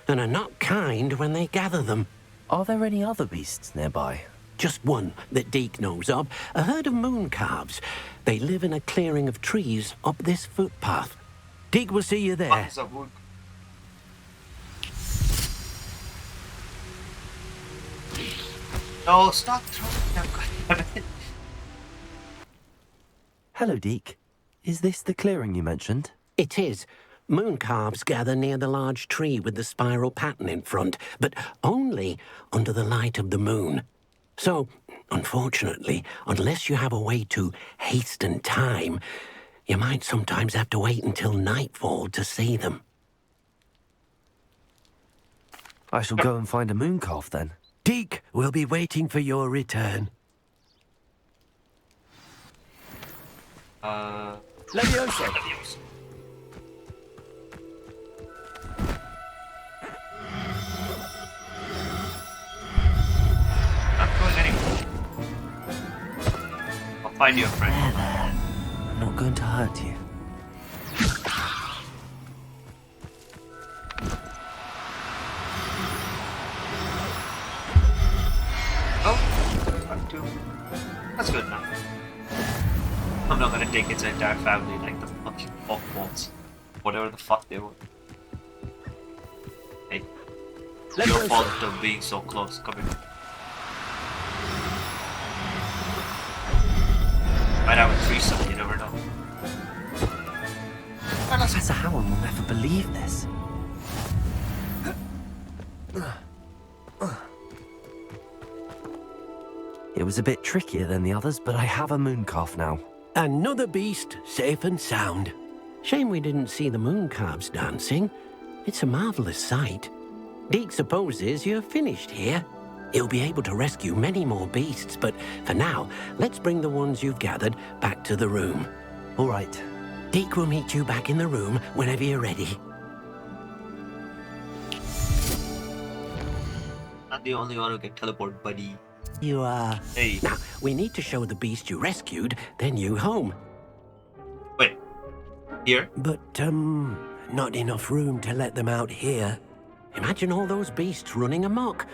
and are not kind when they gather them. Are there any other beasts nearby? Just one that Deke knows of, a herd of moon calves. They live in a clearing of trees up this footpath. Deke will see you there. No, stop throwing them, goddammit. Hello, Deke. Is this the clearing you mentioned? It is. Moon calves gather near the large tree with the spiral pattern in front, but only under the light of the moon. So, unfortunately, unless you have a way to hasten time, you might sometimes have to wait until nightfall to see them. I shall go and find a moon calf then. Deke will be waiting for your return. Levioso! Not going anywhere. I'll find you a friend. I'm not going to hurt you. Oh. entire family like the fucking Hogwarts. Whatever the fuck they were. Hey. Your fault of being so close. Come here. Might have a threesome, you never know. Professor Howard will never believe this. It was a bit trickier than the others, but I have a mooncalf now. Another beast, safe and sound. Shame we didn't see the mooncalves dancing. It's a marvelous sight. Deke supposes you're finished here. He'll be able to rescue many more beasts, but for now, let's bring the ones you've gathered back to the room. All right. Deke will meet you back in the room whenever you're ready. Not the only one who can teleport, buddy. You are. Hey. Now, we need to show the beast you rescued their new home. Wait. Here? But, not enough room to let them out here. Imagine all those beasts running amok.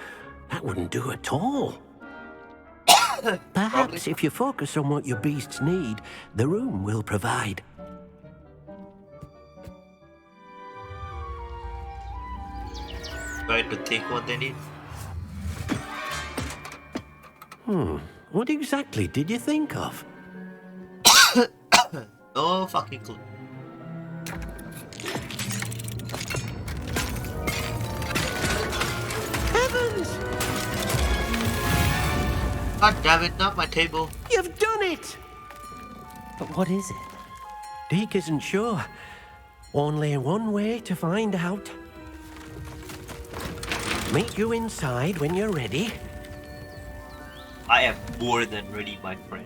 That wouldn't do at all. Perhaps if you focus on what your beasts need, the room will provide. Try to think what they need. What exactly did you think of? No fucking clue. Heavens! God damn it, not my table. You've done it! But what is it? Deke isn't sure. Only one way to find out. Meet you inside when you're ready. I am more than ready, my friend.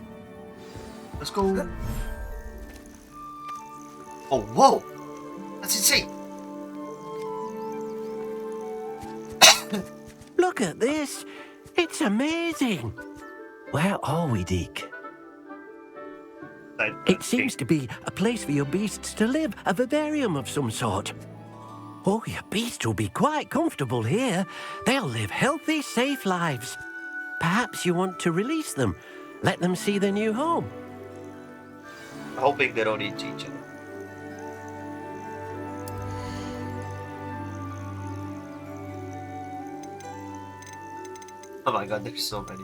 Let's go. Oh, whoa! That's insane! Look at this! It's amazing! Where are we, Deke? It seems to be a place for your beasts to live, a vivarium of some sort. Oh, your beasts will be quite comfortable here. They'll live healthy, safe lives. Perhaps you want to release them, let them see their new home. Hoping they don't eat each other. Oh my god, there's so many.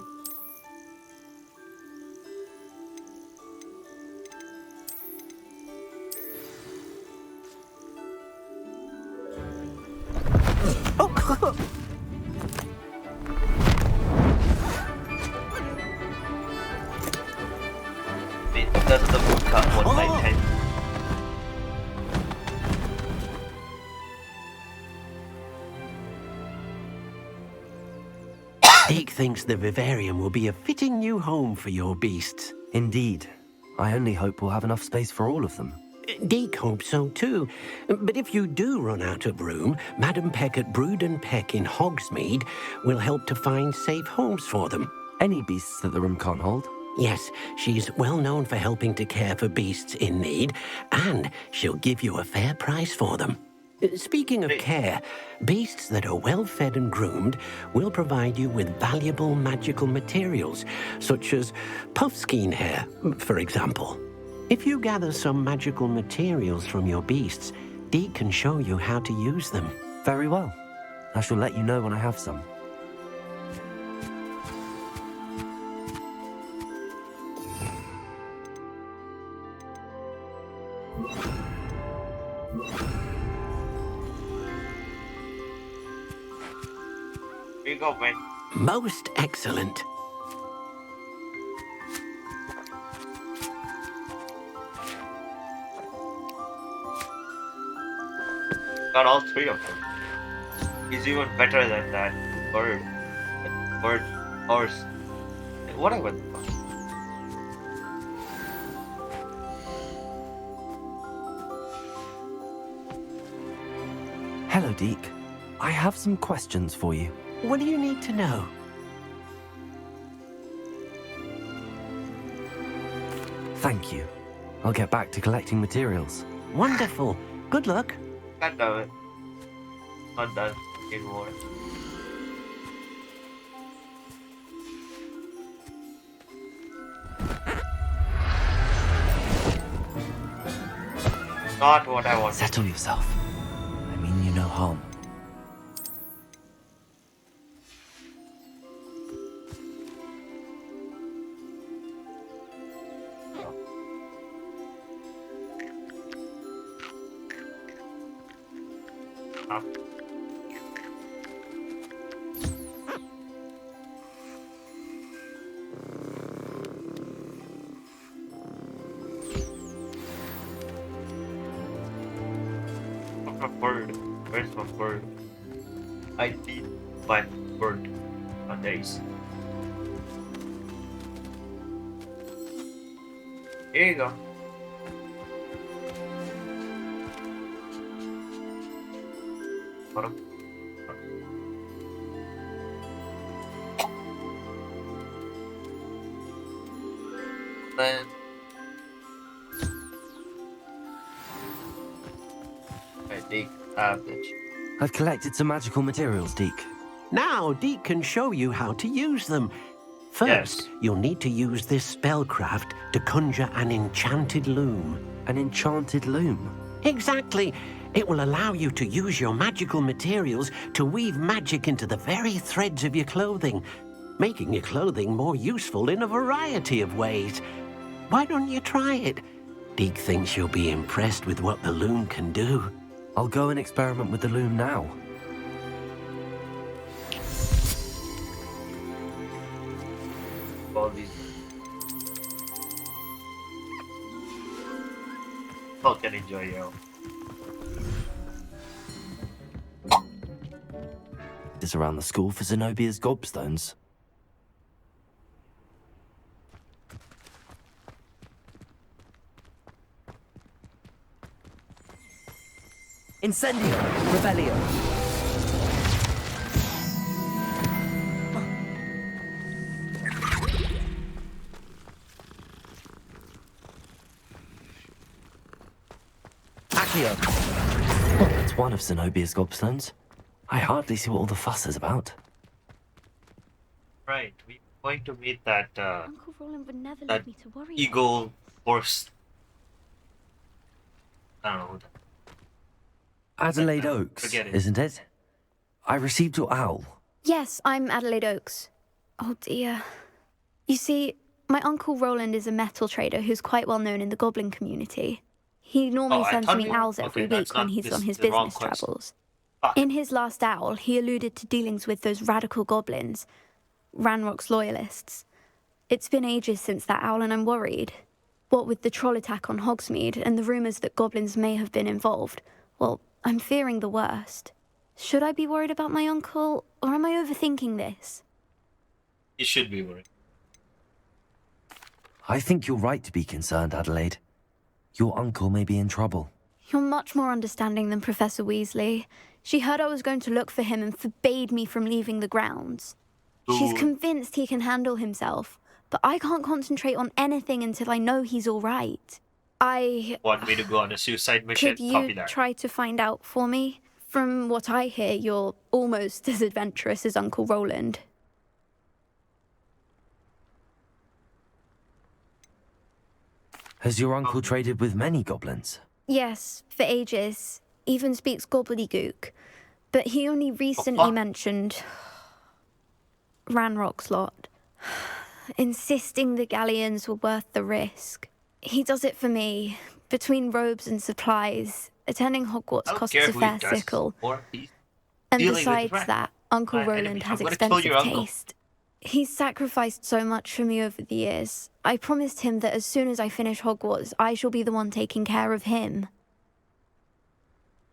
Wait, does the book cut 1 by 10? Deke thinks the vivarium will be a fitting new home for your beasts. Indeed. I only hope we'll have enough space for all of them. Deke hopes so too. But if you do run out of room, Madam Peck at Brood and Peck in Hogsmeade will help to find safe homes for them. Any beasts that the room can't hold? Yes, she's well known for helping to care for beasts in need, and she'll give you a fair price for them. Speaking of care, beasts that are well fed and groomed will provide you with valuable magical materials, such as puffskein hair, for example. If you gather some magical materials from your beasts, Deke can show you how to use them. Very well. I shall let you know when I have some. Here you go, man. Most excellent. Got all 3 of them. He's even better than that bird. Bird, horse, whatever. Hello, Deke. I have some questions for you. What do you need to know? Thank you. I'll get back to collecting materials. Wonderful. Good luck. God damn it. Not done anymore. Not what I want. Settle yourself. I mean you no harm. My bird. Where's my bird? I need my bird on days. Here you go. Bottom. Then I dig average. I've collected some magical materials, Deke. Now, Deke can show you how to use them. First, you'll need to use this spellcraft to conjure an enchanted loom. An enchanted loom? Exactly. It will allow you to use your magical materials to weave magic into the very threads of your clothing, making your clothing more useful in a variety of ways. Why don't you try it? Deke thinks you'll be impressed with what the loom can do. I'll go and experiment with the loom now. All these. Y'all can enjoy yo. This around the school for Zenobia's gobstones. Incendio! Rebellion! Accio! Well, that's one of Zenobia's gobstones. I hardly see what all the fuss is about. Right, we're going to meet that Uncle Roland would never that leave me to worry. eagle horse. I don't know who that. Adelaide Oaks, Forget it. isn't it? I received your owl. Yes, I'm Adelaide Oaks. Oh dear. You see, my Uncle Roland is a metal trader who's quite well known in the goblin community. He normally I sends thought me we- owls okay, every that's week when not- he's this on is his the wrong business question. travels. Fuck. In his last owl, he alluded to dealings with those radical goblins, Ranrock's loyalists. It's been ages since that owl and I'm worried. What with the troll attack on Hogsmeade and the rumours that goblins may have been involved, well, I'm fearing the worst. Should I be worried about my uncle, or am I overthinking this? You should be worried. I think you're right to be concerned, Adelaide. Your uncle may be in trouble. You're much more understanding than Professor Weasley. She heard I was going to look for him and forbade me from leaving the grounds. She's Ooh. convinced he can handle himself, but I can't concentrate on anything until I know he's all right. Want me to go on a suicide mission? Could Copy you that. try to find out for me? From what I hear, you're almost as adventurous as Uncle Roland. Has your uncle traded with many goblins? Yes, for ages. Even speaks gobbledygook. But he only recently mentioned Ranrock's lot, insisting the galleons were worth the risk. He does it for me. Between robes and supplies, attending Hogwarts I don't costs care a who fair he does sickle. or he's And dealing with besides Ran- that, Uncle my Roland enemy. has I'm gonna kill your expensive uncle. taste. He's sacrificed so much for me over the years. I promised him that as soon as I finish Hogwarts, I shall be the one taking care of him.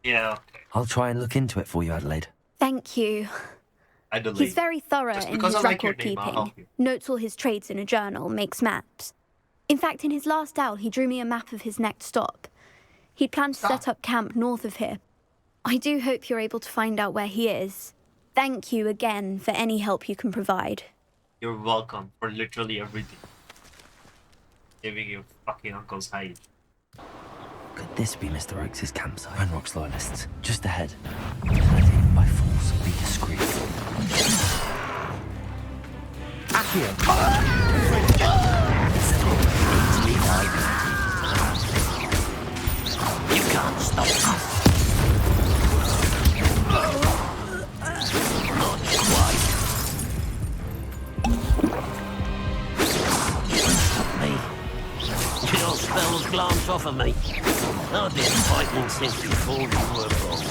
Yeah, okay. I'll try and look into it for you, Adelaide. Thank you. Adelaide. He's very thorough Just in because his I like your record name, I'll keeping. help you. Notes all his trades in a journal, makes maps. In fact, in his last owl, he drew me a map of his next stop. He planned to set up camp north of here. I do hope you're able to find out where he is. Thank you again for any help you can provide. You're welcome for literally everything. Giving your fucking uncle's hide. Could this be Mr. Oakes' campsite? Ranrock's loyalists, just ahead. Can I take them by force and be discreet? You can't stop us. Not quite. You won't stop me. Your spells glance off of me. I've been fighting since before you were born.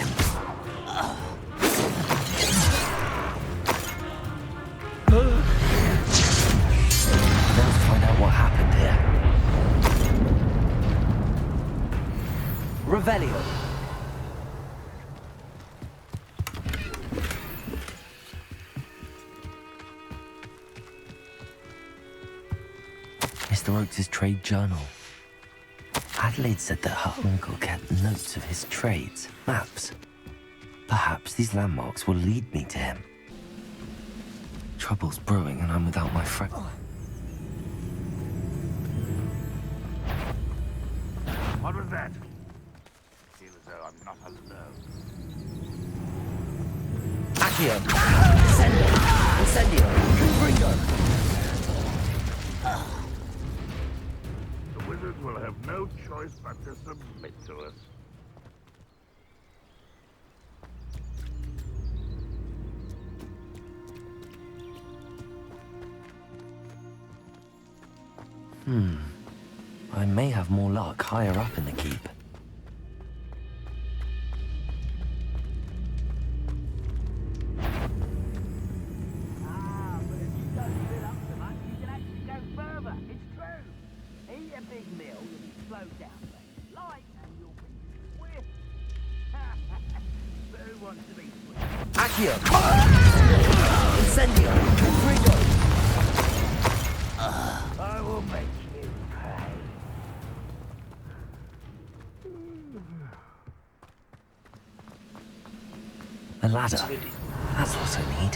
Now to find out what happened here. Revelio. Mr. Oakes' trade journal. Adelaide said that her uncle kept notes of his trades, maps. Perhaps these landmarks will lead me to him. Trouble's brewing and I'm without my friend. What was that? I feel as though I'm not alone. Accio! Incendio! Incendio! Confringo! The wizards will have no choice but to submit to us. I may have more luck higher up in the keep. Accio! Incendio! Confringo! I will make you pay. A ladder. That's what I need.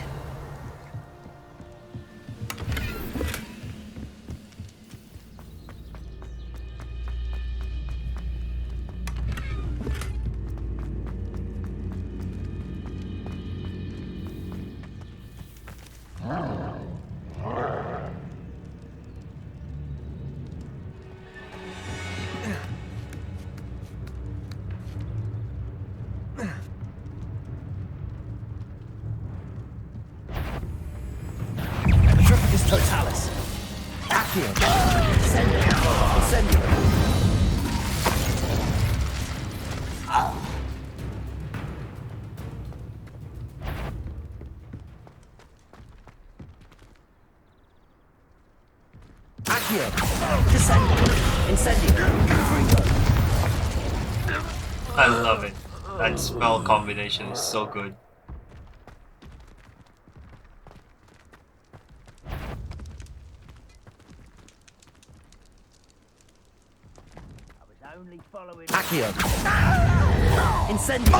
Totalis. Accio. Incendio. Incendio. Accio. Descendio. Incendio. I love it. That spell combination is so good. Accio. Incendio.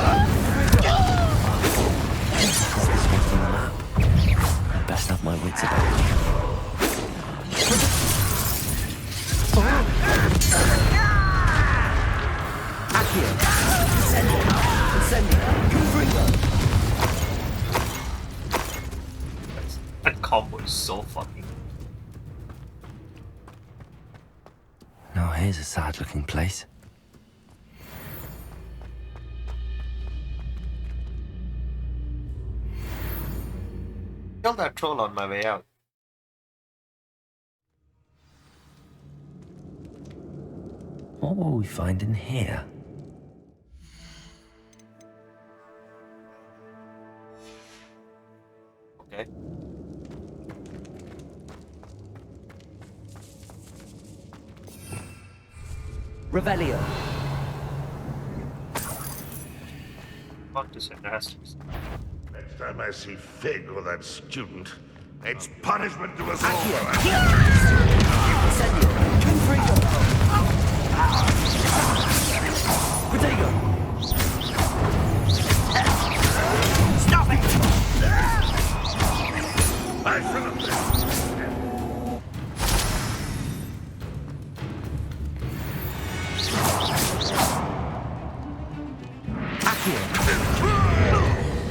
Best have my wits about me. Accio. Incendio. Incendio. Confringo. That combo is so fucking. Now here's a sad-looking place. Kill that troll on my way out. What will we find in here? Okay. Revelio. Fuck this, there has to be. Next time I see Fig or that student, it's punishment to us all. Incendio. Confringo. Protego. Stop it! I shall have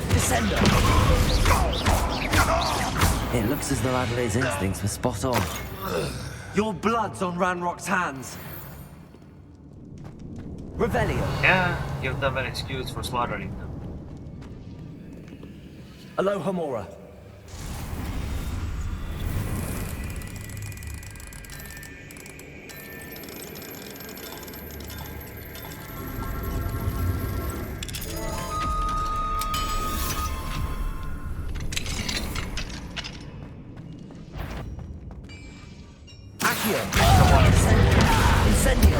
Descendo. It looks as though Adelaide's instincts were spot on. Your blood's on Ranrock's hands. Revelio. Yeah, give them an excuse for slaughtering them. Aloha Mora. Accio. Incendio.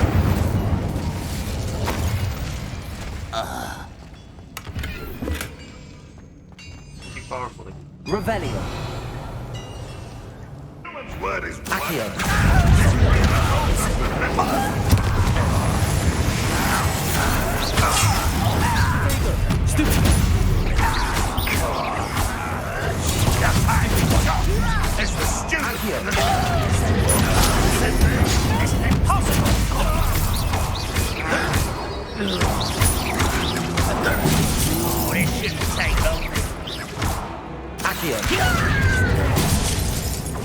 Speak powerfully. Revelio. Word is Accio. It's the student. It's impossible! Oh, this shouldn't take long. Accio.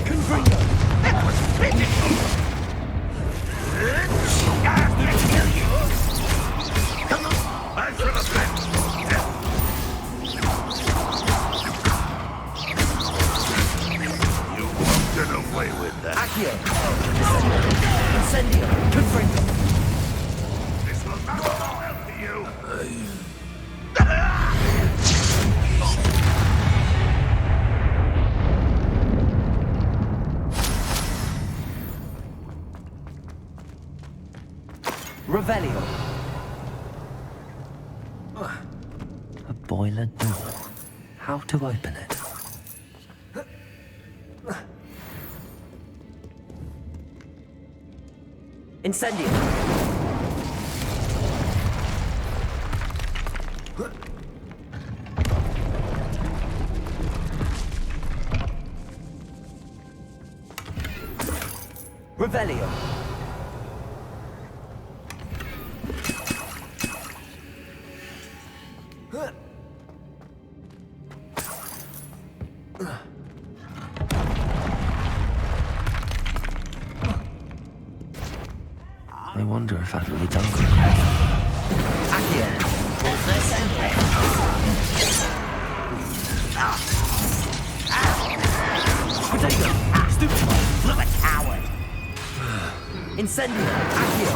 Confringo! That was pitiful! I have to kill you! Come on! I should have been. You won't get away with that. Accio. Incendio. Confringo. This will not help you. Revelio. A boiler door. How to open it? Incendio. Revelio. I wonder if I've really done good. Accio. Potato. Stupid. Look a coward! Incendio. Accio.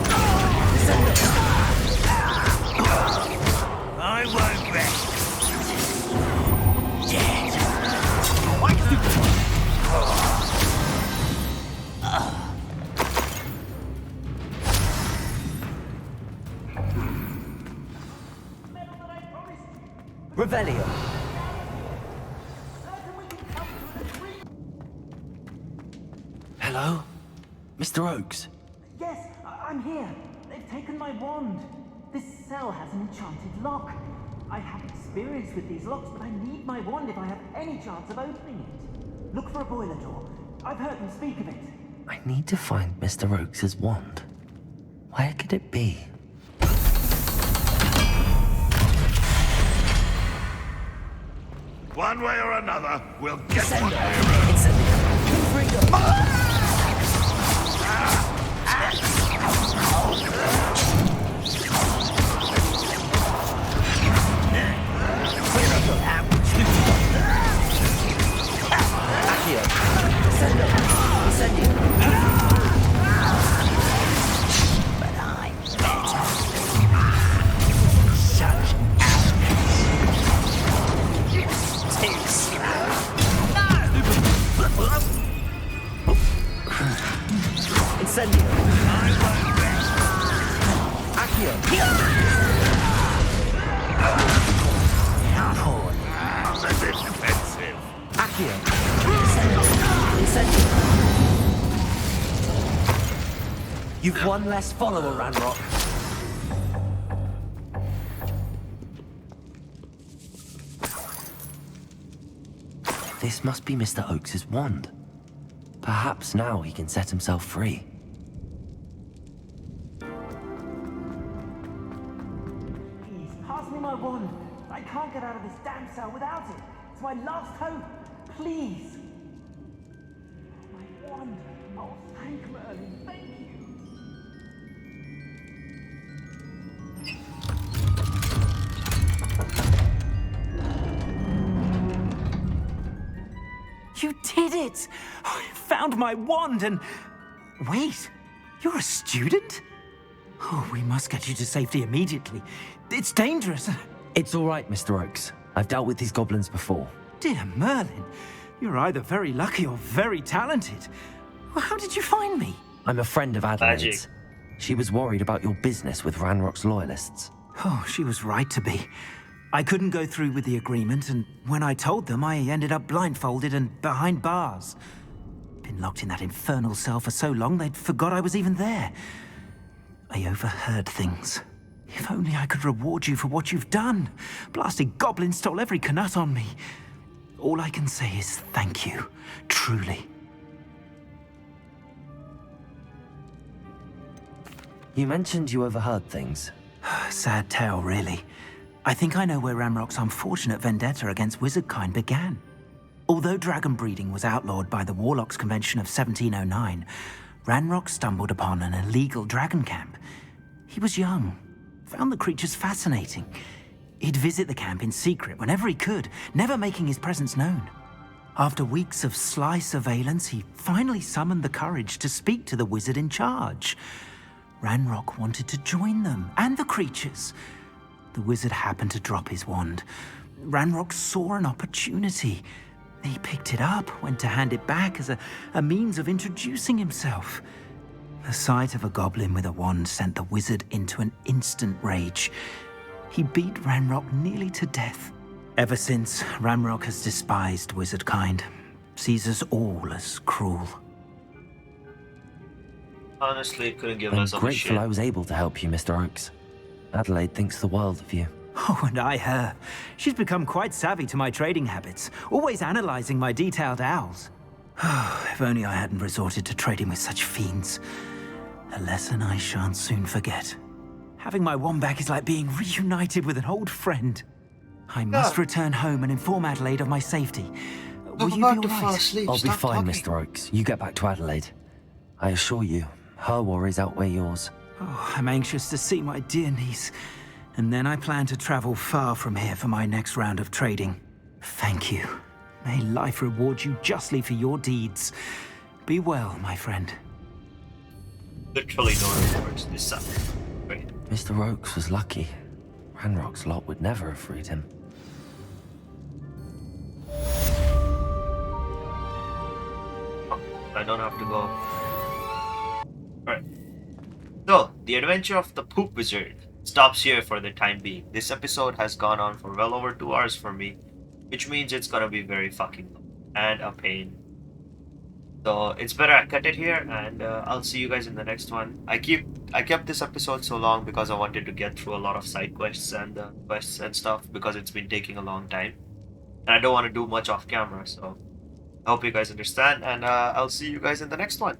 Incendio. I won't rest. Dead. Why stupid one? Revelio. Hello? Mr. Oakes? Yes, I'm here. They've taken my wand. This cell has an enchanted lock. I have experience with these locks, but I need my wand if I have any chance of opening it. Look for a boiler door. I've heard them speak of it. I need to find Mr. Oakes' wand. Where could it be? One way or another, we'll get Send one it. way or another. It's a Confringo. Accio. Send it. Incendio. But I'm better. Such too slow. Incendio. Accio. How's that defensive? Accio. Incendio. You've one less follower, Ranrock. This must be Mr. Oakes' wand. Perhaps now he can set himself free. Please, pass me my wand. I can't get out of this damn cell without it. It's my last hope. Please. My wand. Oh, thank Merlin. Thank you. did it! I found my wand and... Wait, you're a student? Oh, we must get you to safety immediately. It's dangerous. It's all right, Mr. Oakes. I've dealt with these goblins before. Dear Merlin, you're either very lucky or very talented. Well, how did you find me? I'm a friend of Adelaide's. She was worried about your business with Ranrock's loyalists. Oh, she was right to be. I couldn't go through with the agreement, and when I told them, I ended up blindfolded and behind bars. Been locked in that infernal cell for so long, they'd forgot I was even there. I overheard things. If only I could reward you for what you've done. Blasted goblin stole every Knut on me. All I can say is thank you, truly. You mentioned you overheard things. Sad tale, really. I think I know where Ranrock's unfortunate vendetta against wizardkind began. Although dragon breeding was outlawed by the Warlocks Convention of 1709, Ranrock stumbled upon an illegal dragon camp. He was young, found the creatures fascinating. He'd visit the camp in secret whenever he could, never making his presence known. After weeks of sly surveillance, he finally summoned the courage to speak to the wizard in charge. Ranrock wanted to join them, and the creatures. The wizard happened to drop his wand. Ranrock saw an opportunity. He picked it up, went to hand it back as a means of introducing himself. The sight of a goblin with a wand sent the wizard into an instant rage. He beat Ranrock nearly to death. Ever since, Ranrock has despised wizardkind, sees us all as cruel. Honestly, couldn't give I'm less of a shit. grateful I was able to help you, Mr. Oakes. Adelaide thinks the world of you. Oh, and I her. She's become quite savvy to my trading habits, always analyzing my detailed owls. If only I hadn't resorted to trading with such fiends. A lesson I shan't soon forget. Having my wand back is like being reunited with an old friend. I must return home and inform Adelaide of my safety. Will you be all right? I'll be fine, Mr. Oakes. You get back to Adelaide. I assure you, her worries outweigh yours. Oh, I'm anxious to see my dear niece. And then I plan to travel far from here for my next round of trading. Thank you. May life reward you justly for your deeds. Be well, my friend. Literally no rewards this summer. Great. Mr. Oakes was lucky. Ranrock's lot would never have freed him. Oh, I don't have to go. Alright. So, the adventure of the Poop Wizard stops here for the time being. This episode has gone on for well over 2 hours for me, which means it's gonna be very fucking long and a pain. So it's better I cut it here, and I'll see you guys in the next one. I kept this episode so long because I wanted to get through a lot of side quests and quests and stuff, because it's been taking a long time, and I don't want to do much off camera. So I hope you guys understand, and I'll see you guys in the next one.